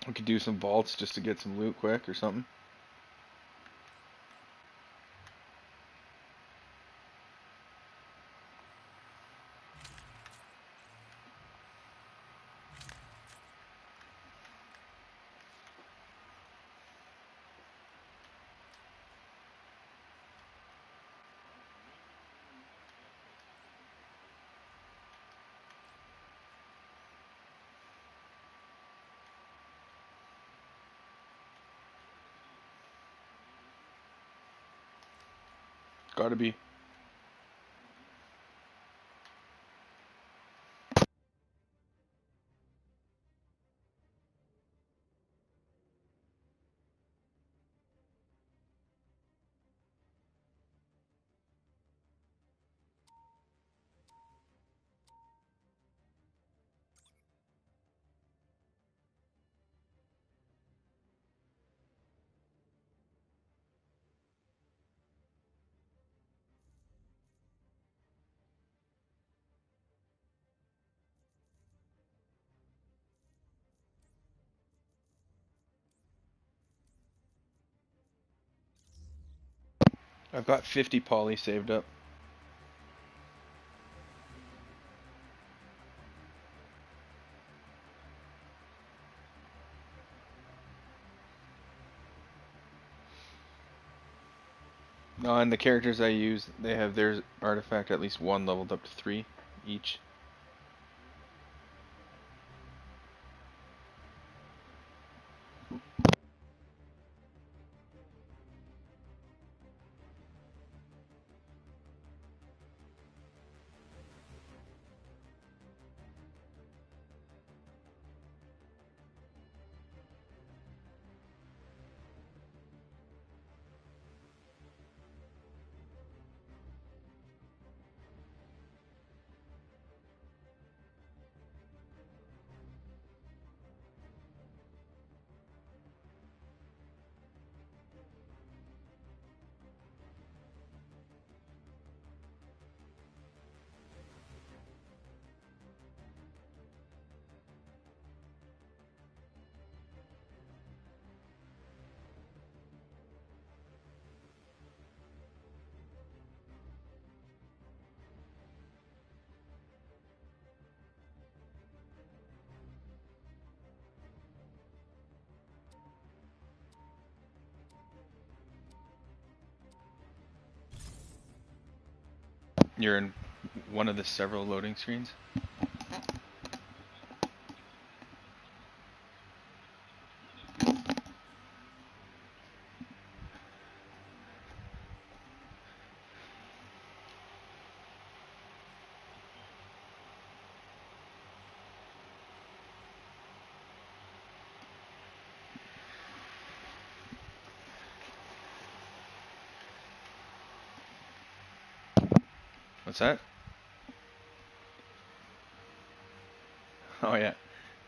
We could do some vaults just to get some loot quick or something. Gotta be. I've got 50 poly saved up. No, and the characters I use, they have their artifact at least one leveled up to 3 each. You're in one of the several loading screens. What's that? Oh yeah.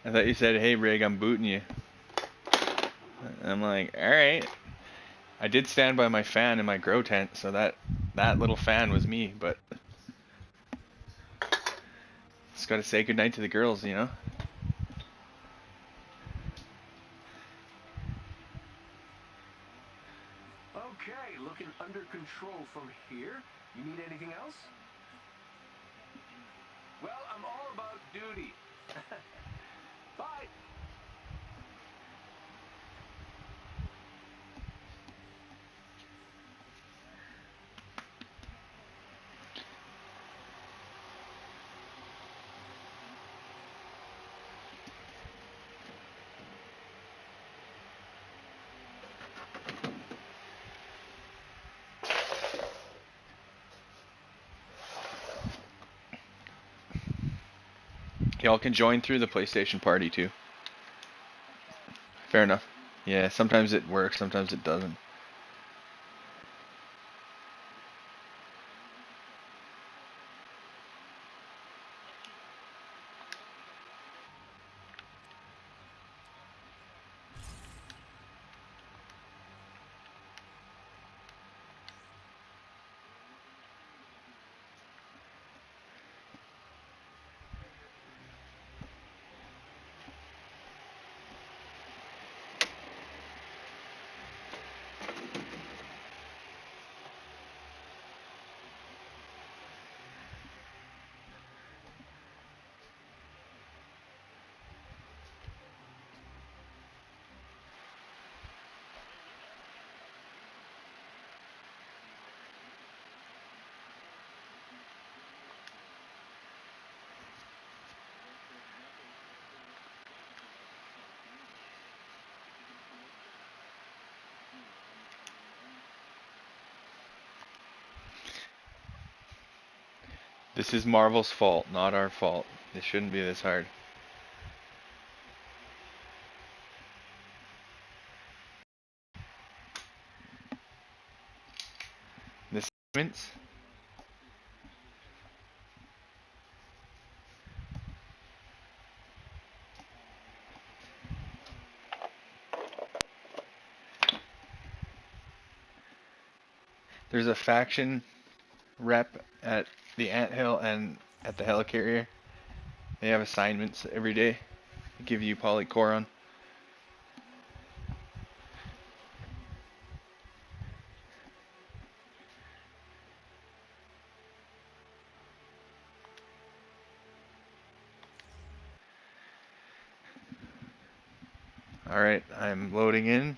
I thought you said, "Hey Rig, I'm booting you." And I'm like, all right. I did stand by my fan in my grow tent, so that little fan was me. But just gotta say goodnight to the girls, you know. Okay, looking under control from here. You need anything else? Well, I'm all about duty. Bye. Y'all can join through the PlayStation party too. Fair enough. Yeah, sometimes it works, sometimes it doesn't. This is Marvel's fault, not our fault. This shouldn't be this hard. This segments. There's a faction rep at the anthill and at the helicarrier. They have assignments every day. They give you polycoron. Alright, I'm loading in.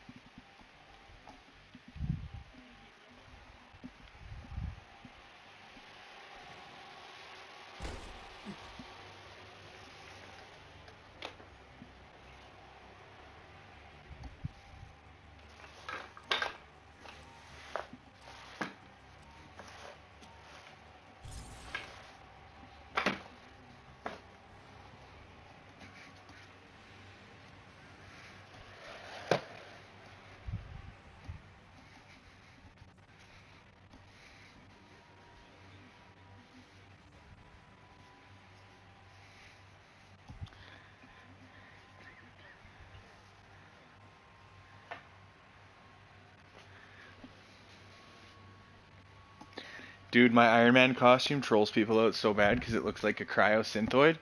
Dude, my Iron Man costume trolls people out so bad because it looks like a cryo-synthoid.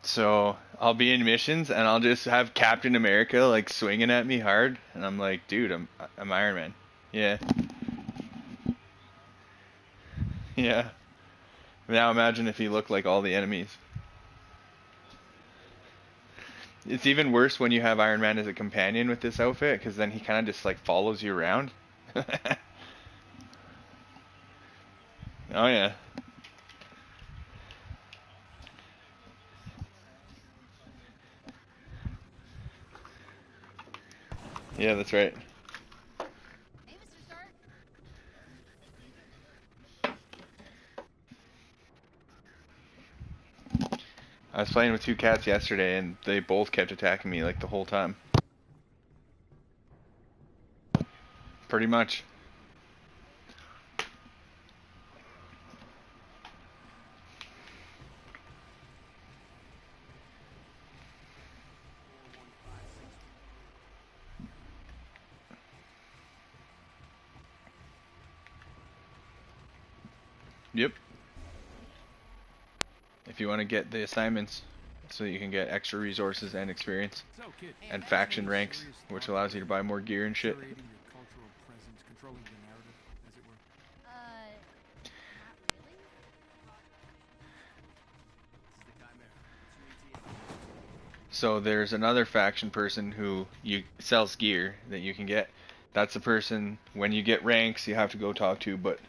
So I'll be in missions and I'll just have Captain America like swinging at me hard, and I'm like, dude, I'm Iron Man. Yeah. Yeah. Now imagine if he looked like all the enemies. It's even worse when you have Iron Man as a companion with this outfit, because then he kind of just like follows you around. Oh yeah. Yeah, that's right. Hey, Mr. Stark. I was playing with two cats yesterday, and they both kept attacking me like the whole time. Pretty much. Yep. If you want to get the assignments, so you can get extra resources and experience, and faction ranks, which allows you to buy more gear and shit. Not really. So there's another faction person who sells gear that you can get. That's the person, when you get ranks, you have to go talk to, but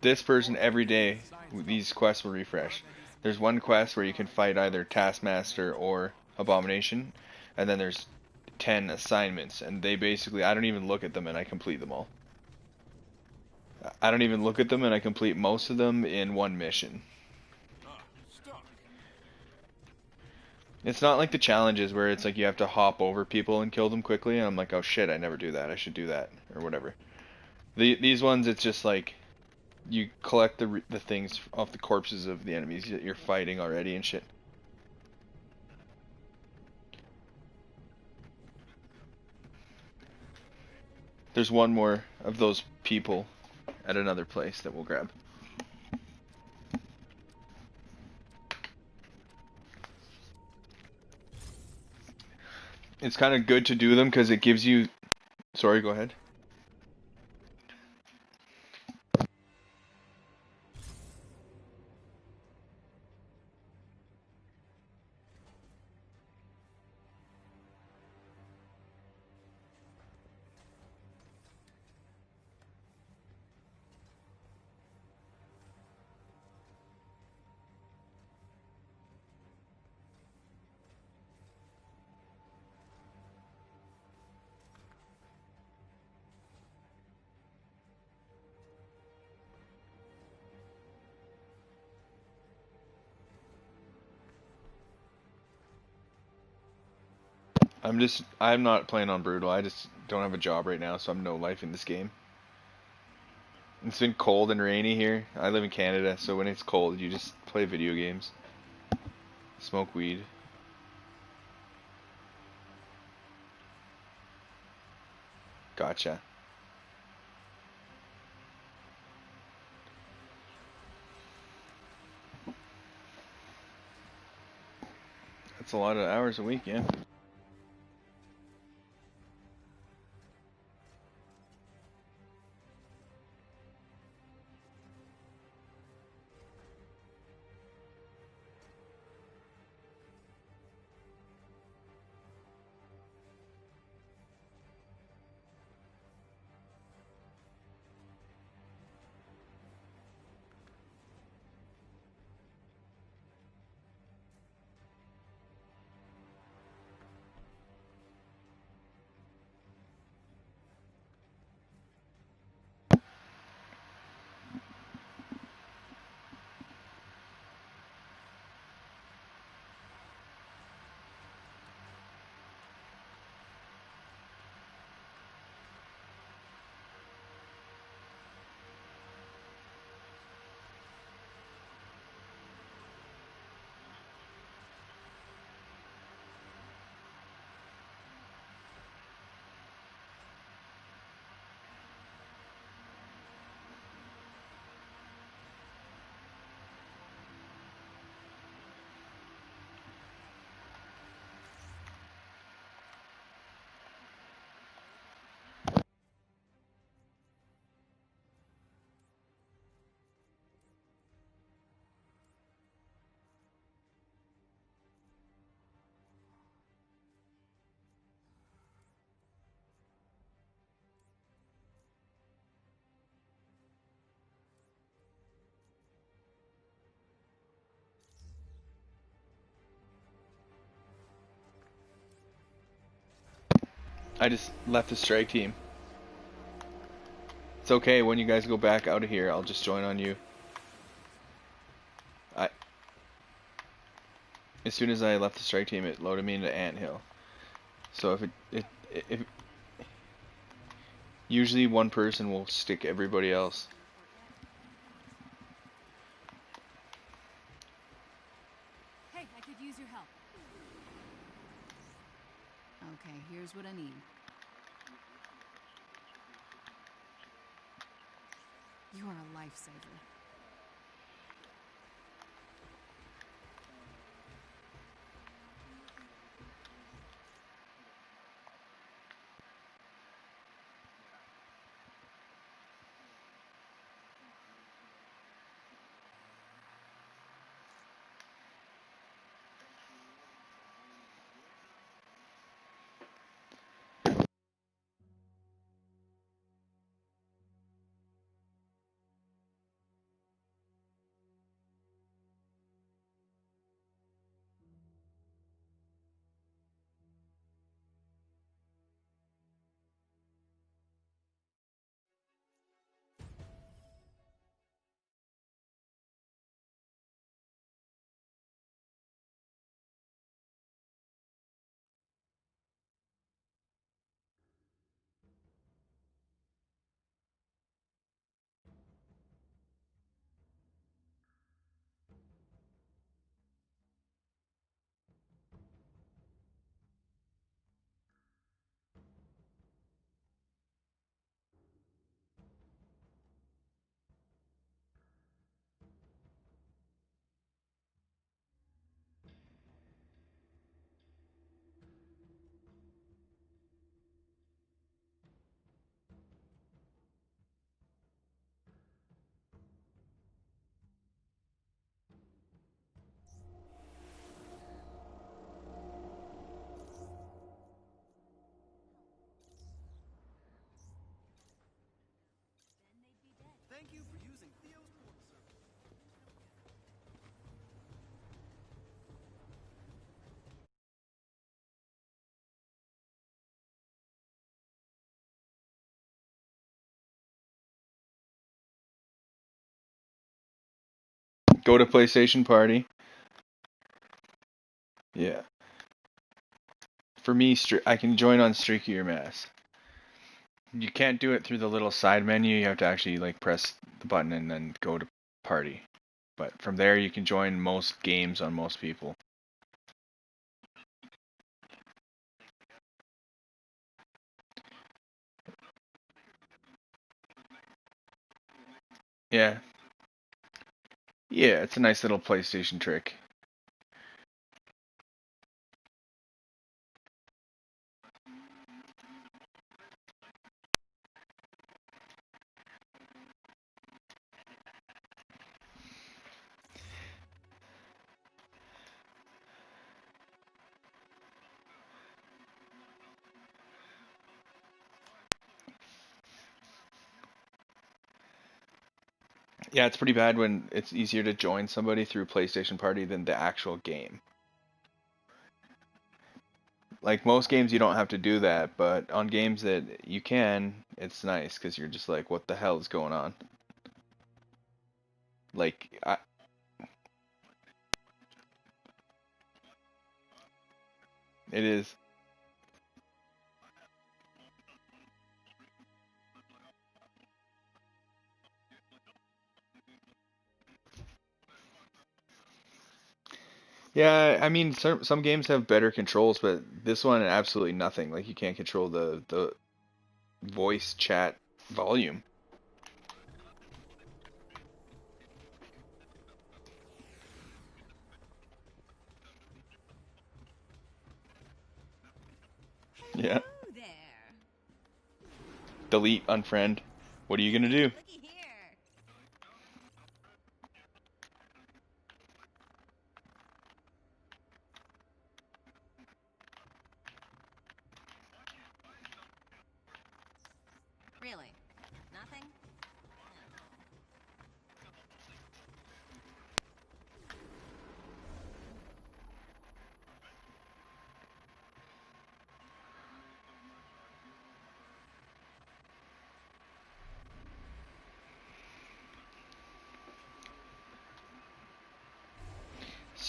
this person every day, these quests will refresh. There's one quest where you can fight either Taskmaster or Abomination, and then there's 10 assignments, and they basically, I don't even look at them and I complete them all. I don't even look at them and I complete most of them in one mission. It's not like the challenges where it's like you have to hop over people and kill them quickly, and I'm like, oh shit, I never do that, I should do that, or whatever. These ones, it's just like, you collect the things off the corpses of the enemies that you're fighting already and shit. There's one more of those people at another place that we'll grab. It's kind of good to do them because it gives you... Sorry, go ahead. I'm not playing on Brutal. I just don't have a job right now, so I'm no life in this game. It's been cold and rainy here. I live in Canada, so when it's cold, you just play video games. Smoke weed. Gotcha. That's a lot of hours a week, yeah. I just left the strike team. It's okay, when you guys go back out of here, I'll just join on you. As soon as I left the strike team, it loaded me into Anthill. So if usually one person will stick everybody else. Hey, I could use your help. Okay, here's what I need. You are a lifesaver. Thank you for using Theo's port service. Go to PlayStation Party. Yeah. For me, I can join on Streaky or Mass. You can't do it through the little side menu. You have to actually like press the button and then go to Party. But from there, you can join most games on most people. Yeah. Yeah, it's a nice little PlayStation trick. Yeah, it's pretty bad when it's easier to join somebody through PlayStation Party than the actual game. Like most games you don't have to do that, but on games that you can, it's nice because you're just like, what the hell is going on? Like, it is. Yeah, I mean, some games have better controls, but this one absolutely nothing. Like you can't control the voice chat volume. Yeah. Hello there. Delete, unfriend. What are you gonna do? Looky here. Really? Nothing?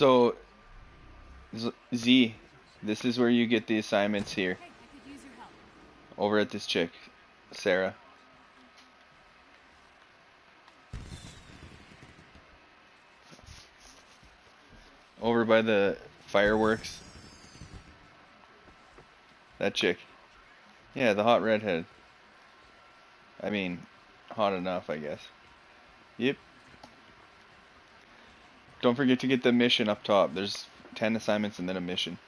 So, Z, this is where you get the assignments here. Hey, I could use your help. Over at this chick, Sarah. Over by the fireworks. That chick. Yeah, the hot redhead. I mean, hot enough, I guess. Yep. Don't forget to get the mission up top. There's 10 assignments and then a mission.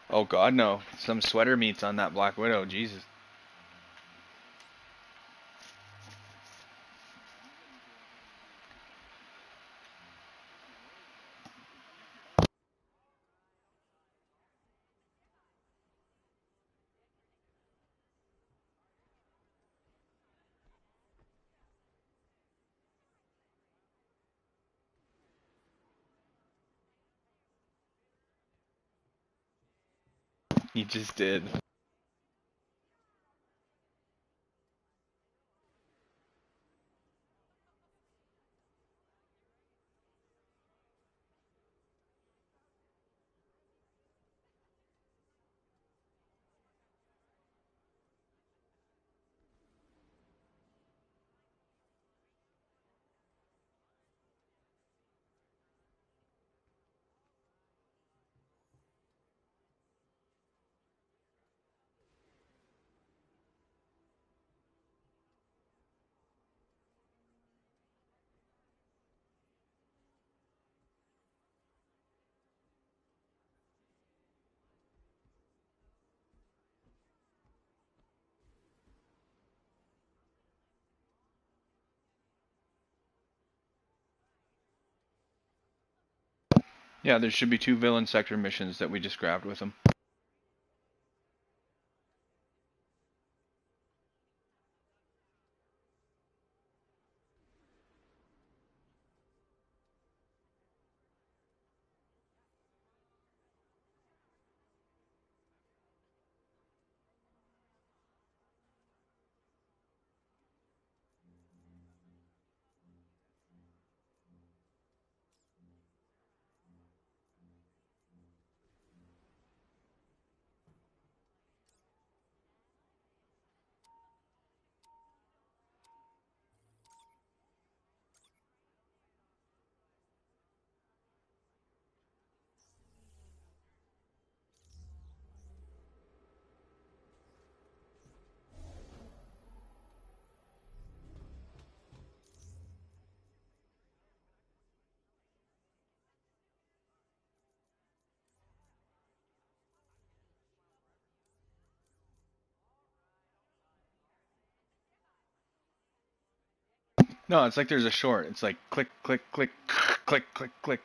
Oh god, no. Some sweater meats on that Black Widow. Jesus. He just did. Yeah, there should be 2 villain sector missions that we just grabbed with him. No, it's like there's a short. It's like click, click, click, click, click, click.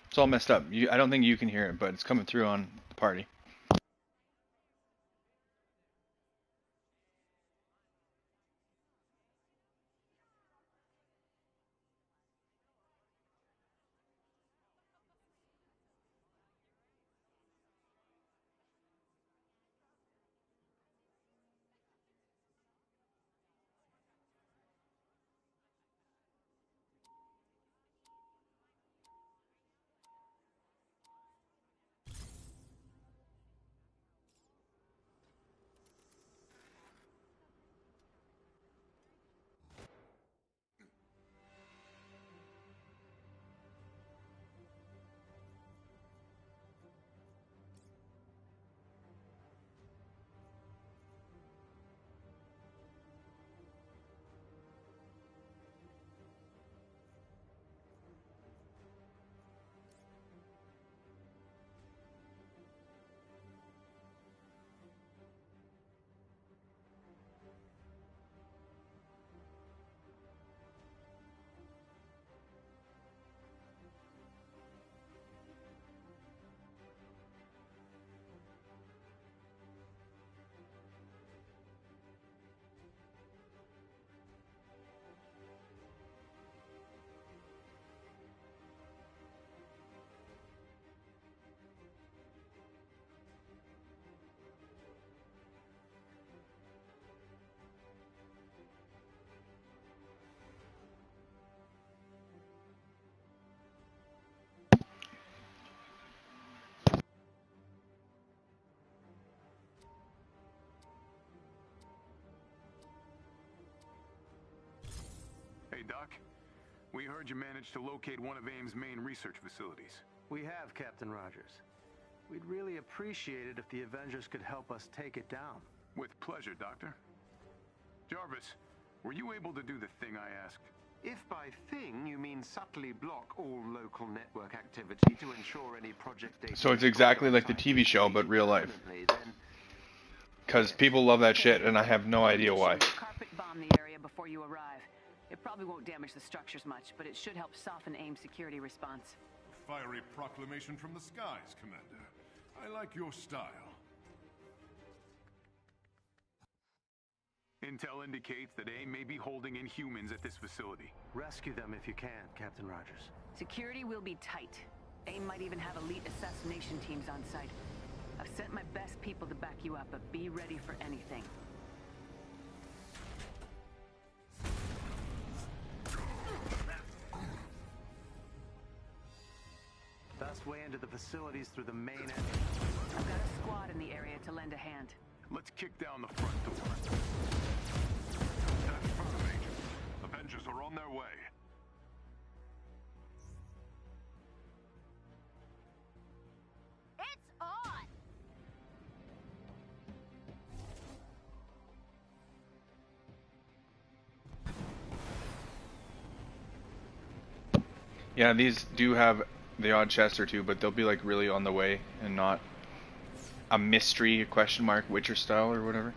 It's all messed up. I don't think you can hear it, but it's coming through on the party. Doc. We heard you managed to locate one of AIM's main research facilities. We have, Captain Rogers. We'd really appreciate it if the Avengers could help us take it down. With pleasure, Doctor. Jarvis, were you able to do the thing I asked? If by thing you mean subtly block all local network activity to ensure any project data... So it's exactly like the TV show, but real life. Because people love that shit, and I have no idea why. Carpet bomb the area before you arrive. It probably won't damage the structures much, but it should help soften AIM's security response. Fiery proclamation from the skies, Commander. I like your style. Intel indicates that AIM may be holding Inhumans at this facility. Rescue them if you can, Captain Rogers. Security will be tight. AIM might even have elite assassination teams on site. I've sent my best people to back you up, but be ready for anything. Best way into the facilities through the main entrance. I've got a squad in the area to lend a hand. Let's kick down the front door. That's firm, Agent. Avengers are on their way. It's on! Yeah, these do have the odd chest or two, but they'll be like really on the way and not a mystery question mark Witcher style or whatever.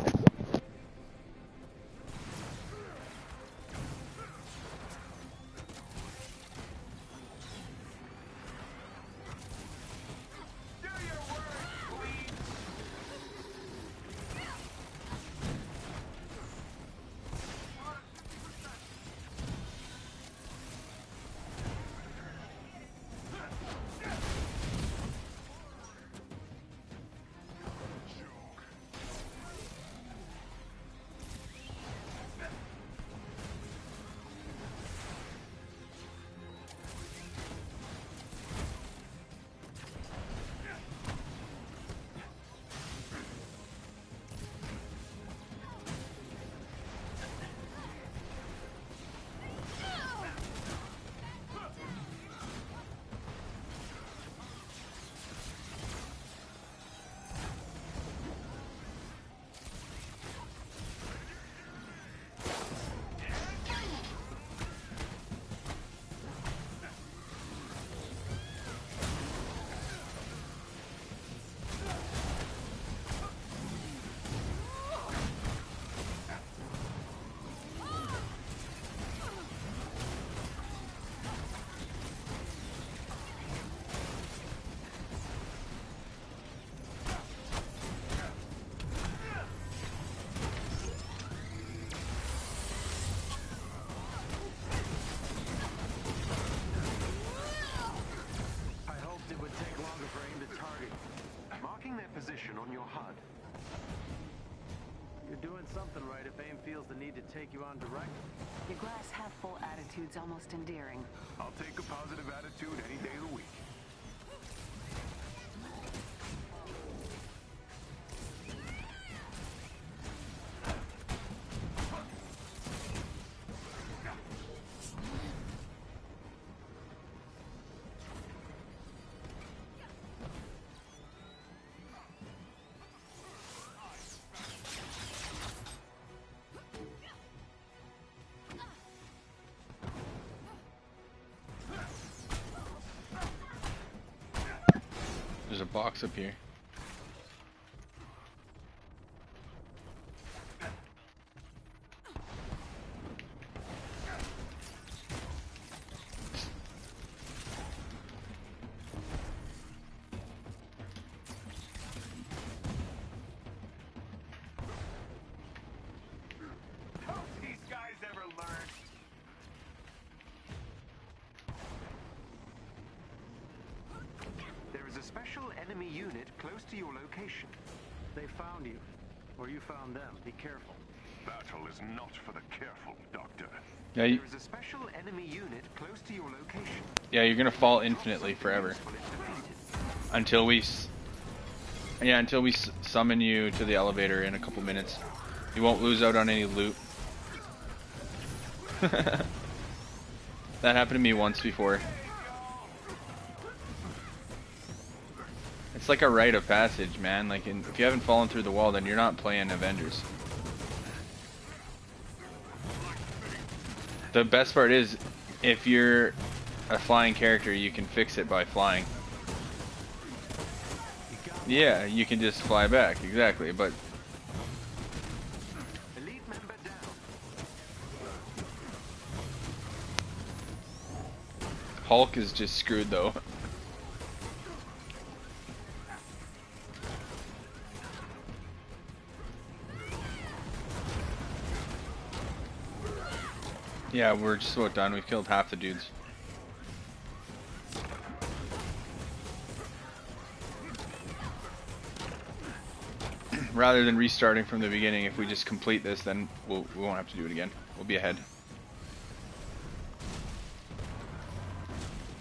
Position on your HUD. You're doing something right if AIM feels the need to take you on direct. Your glass half full attitude's almost endearing. I'll take a positive attitude any day of the week. There's a box up here. These guys ever learn? There is a special enemy unit close to your location. They found you, or you found them. Be careful. Battle is not for the careful, Doctor. Yeah, There is a special enemy unit close to your location. yeah, you're gonna fall infinitely forever until we summon you to the elevator in a couple minutes. You won't lose out on any loot. That happened to me once before. It's like a rite of passage, man. Like, if you haven't fallen through the wall, then you're not playing Avengers. The best part is, if you're a flying character, you can fix it by flying. Yeah, you can just fly back, exactly, but... Elite member down. Hulk is just screwed, though. Yeah, we're just about done. We've killed half the dudes. Rather than restarting from the beginning, if we just complete this, then we won't have to do it again. We'll be ahead.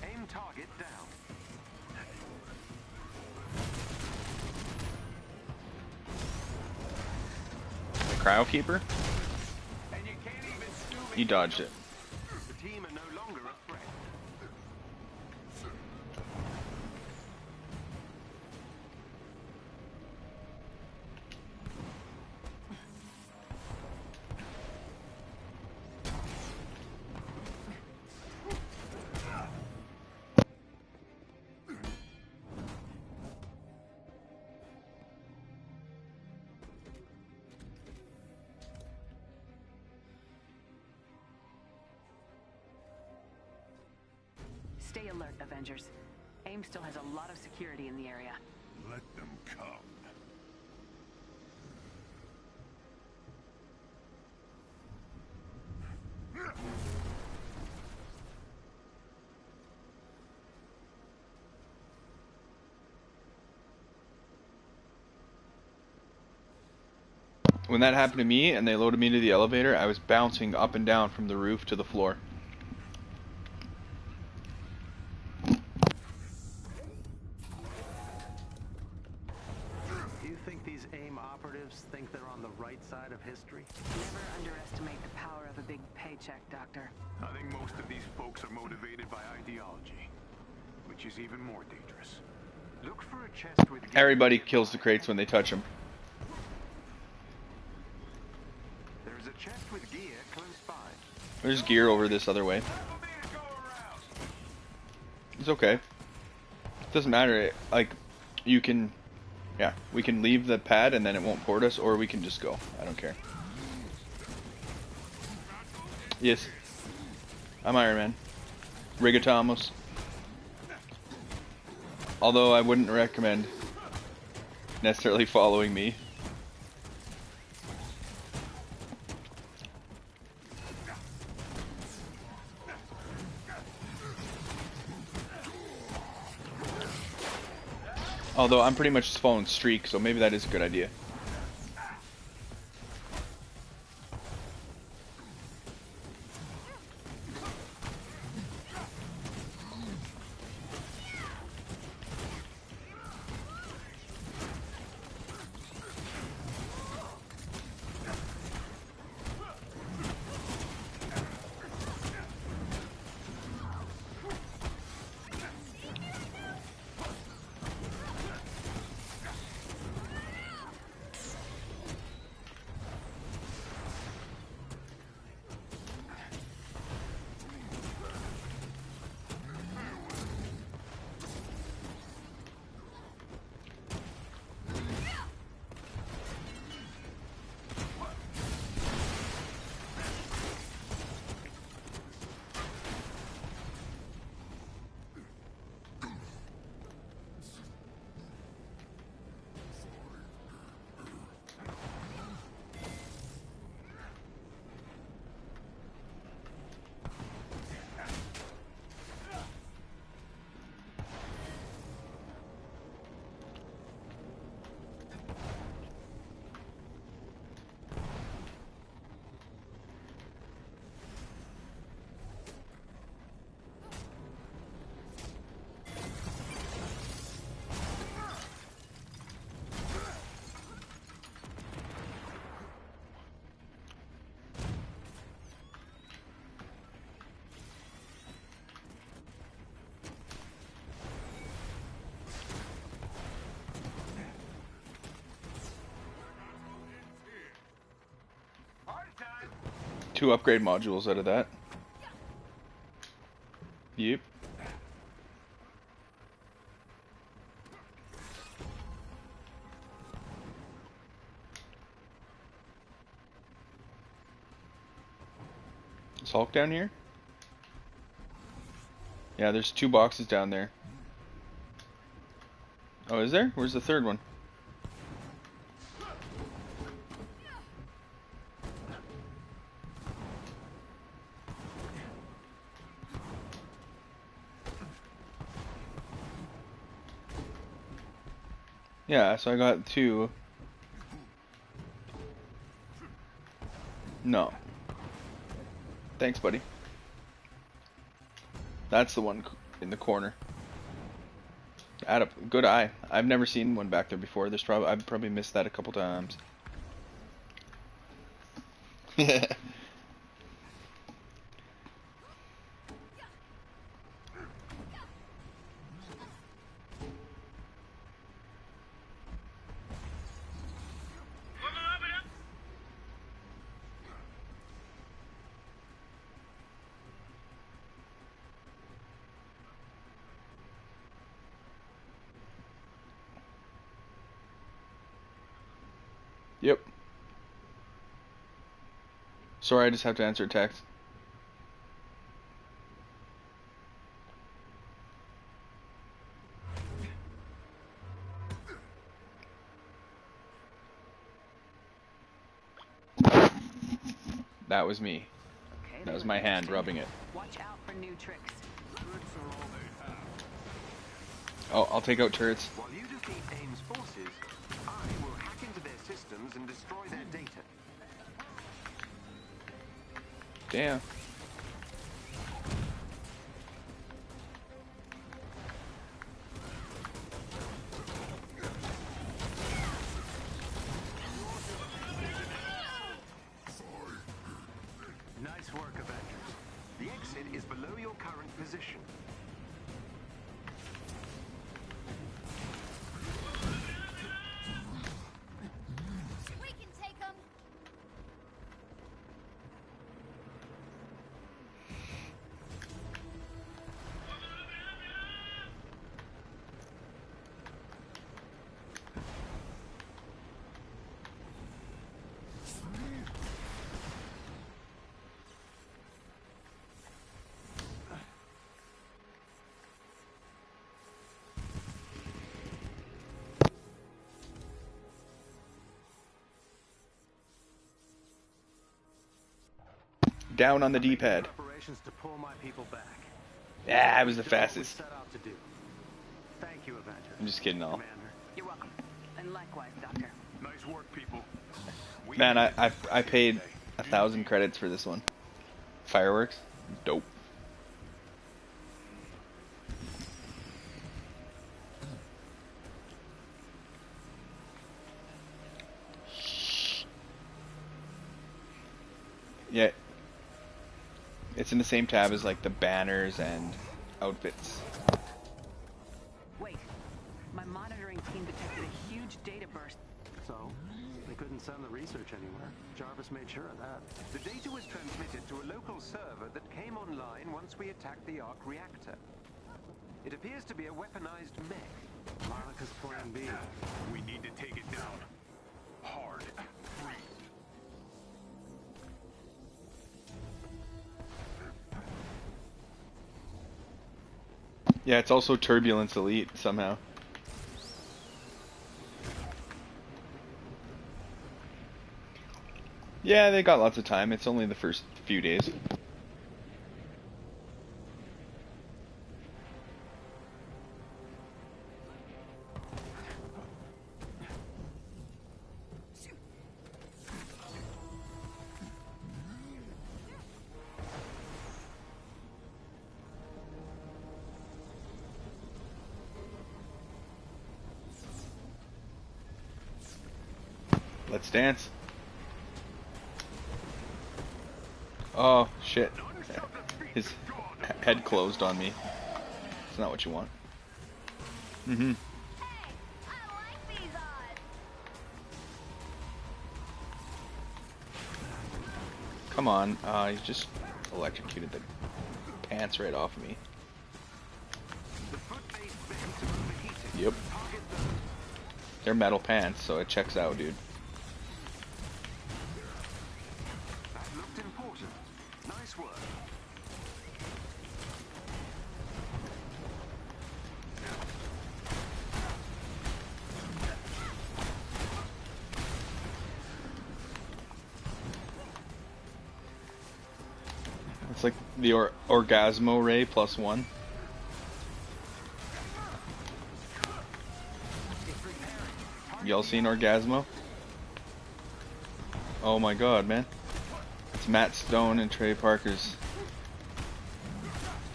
Aim target down. The Cryo Keeper? And you can't even scoop He dodged it. The team are no longer a threat. Stay alert, Avengers. AIM still has a lot of security in the area. Let them come. When that happened to me and they loaded me to the elevator, I was bouncing up and down from the roof to the floor. Do you think these AIM operatives think they're on the right side of history? Never underestimate the power of a big paycheck, Doctor. I think most of these folks are motivated by ideology, which is even more dangerous. Look for a chest with... Everybody kills the crates when they touch them. There is a chest with gear close by. There's gear over this other way. It's okay. It doesn't matter. Like, you can... Yeah, we can leave the pad and then it won't port us, or we can just go. I don't care. Yes. I'm Iron Man. Rigotamos. Although I wouldn't recommend necessarily following me. Although I'm pretty much just following Streak, so maybe that is a good idea. 2 upgrade modules out of that. Yep. Is Hulk down here? Yeah, there's 2 boxes down there. Oh, is there? Where's the third one? Yeah, so I got 2. No. Thanks, buddy. That's the one in the corner. Add up. Good eye. I've never seen one back there before. I've probably missed that a couple times. Yep. Sorry, I just have to answer a text. That was me. Okay, That was my hand rubbing it. Watch out for new tricks. Oh, I'll take out turrets. While you defeat AIM's forces, I will hack into their systems and destroy their data. Damn. Nice work, Avengers. The exit is below your current position. We can take them. Down on the D-pad. To pull my people back. Yeah, I was the fastest. Set out to do. Thank you, Avenger. I'm just kidding, all. Commander. You're welcome. And likewise, Doctor. Nice work, people. Man, I paid 1,000 credits for this one. Fireworks, dope. Yeah. It's in the same tab as like the banners and outfits. Wait. My monitoring team detected a huge data burst. So, they couldn't send the research anywhere. Jarvis made sure of that. The data was transmitted to a local server that came online once we attacked the Arc reactor. It appears to be a weaponized mech. Monica's plan B. We need to take it down. Hard. Free. Yeah, it's also Turbulence Elite somehow. Yeah, they got lots of time. It's only the first few days. Let's dance. Oh, shit. His head closed on me. It's not what you want. Mm-hmm. Come on. He just electrocuted the pants right off of me. Yep. They're metal pants, so it checks out, dude. That looked important. Nice work. It's like the Orgasmo Ray +1. Y'all seen Orgasmo? Oh my god, man. It's Matt Stone and Trey Parker's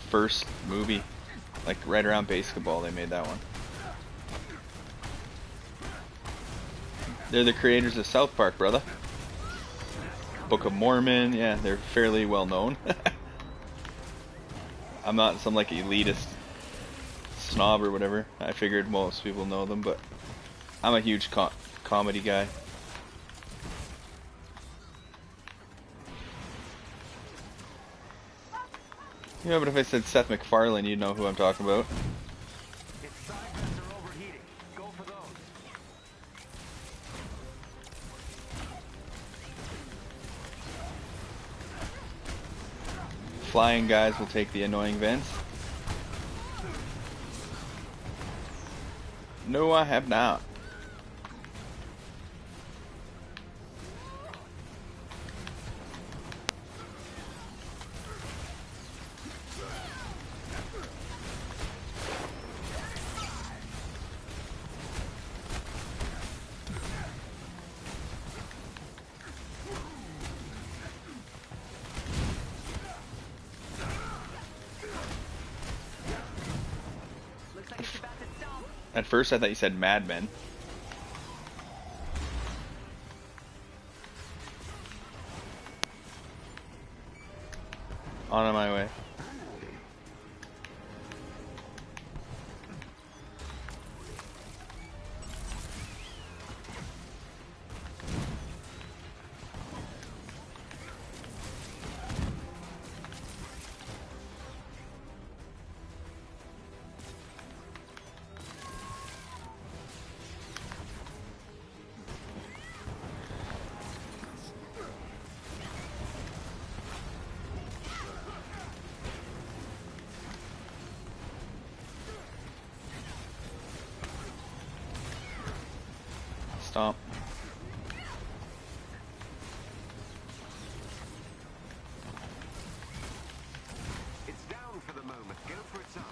first movie. Like right around basketball they made that one. They're the creators of South Park, brother. Book of Mormon, yeah, they're fairly well known. I'm not some like elitist snob or whatever. I figured most people know them, but I'm a huge comedy guy. Yeah, but if I said Seth MacFarlane, you'd know who I'm talking about. Flying guys will take the annoying vents. No, I have not. At first I thought you said Mad Men. On my way. Stomp. It's down for the moment. Go for its eye.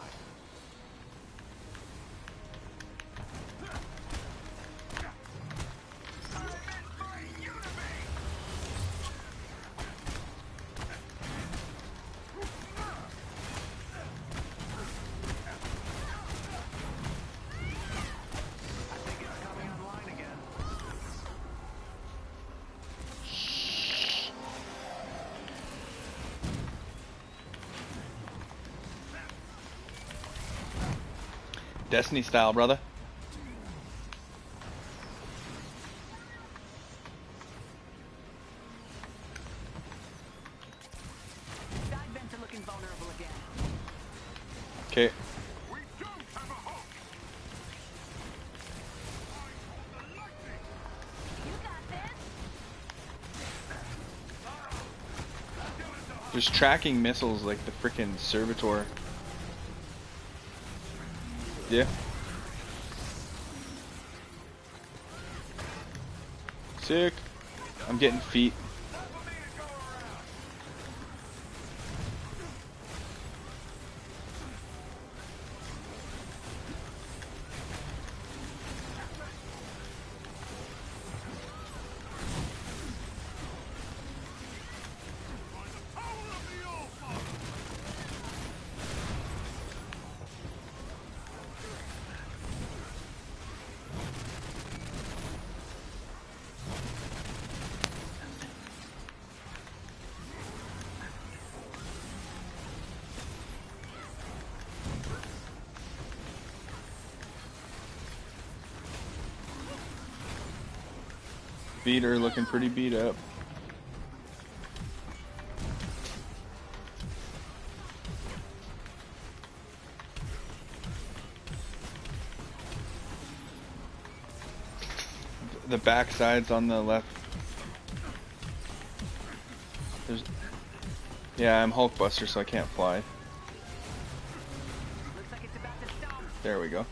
Destiny style, brother. Side vents are looking vulnerable again. Okay. There's tracking missiles like the frickin' Servitor. Yeah. Sick. I'm getting feet. Beater looking pretty beat up. The backside's on the left. There's... Yeah, I'm Hulkbuster, so I can't fly. Looks like it's about to stomp. There we go.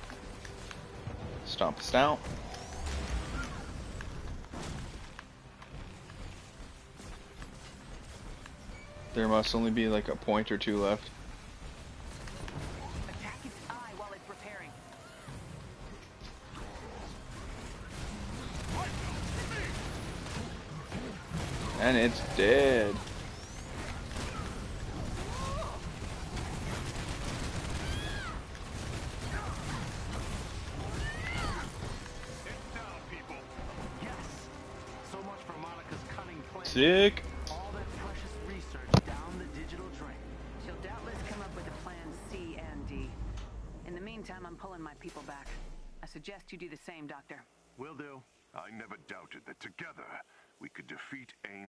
Stomp us out. There must only be like a point or two left. Attack its eye while it's repairing. And it's dead. Sick. All that precious research down the digital drain. She'll doubtless come up with a plan C and D. In the meantime, I'm pulling my people back. I suggest you do the same, Doctor. Will do. I never doubted that together we could defeat AIM.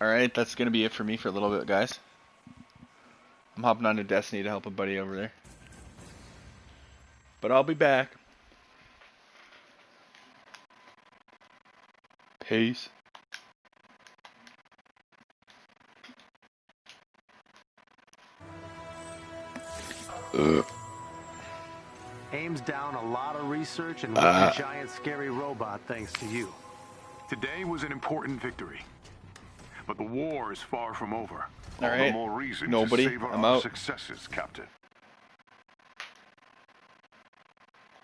Alright, that's gonna be it for me for a little bit, guys. I'm hopping on to Destiny to help a buddy over there. But I'll be back. Peace. AIM's down a lot of research and one giant scary robot thanks to you. Today was an important victory. But the war is far from over. All All right. the more reason Nobody. to savor I'm our out. successes, Captain.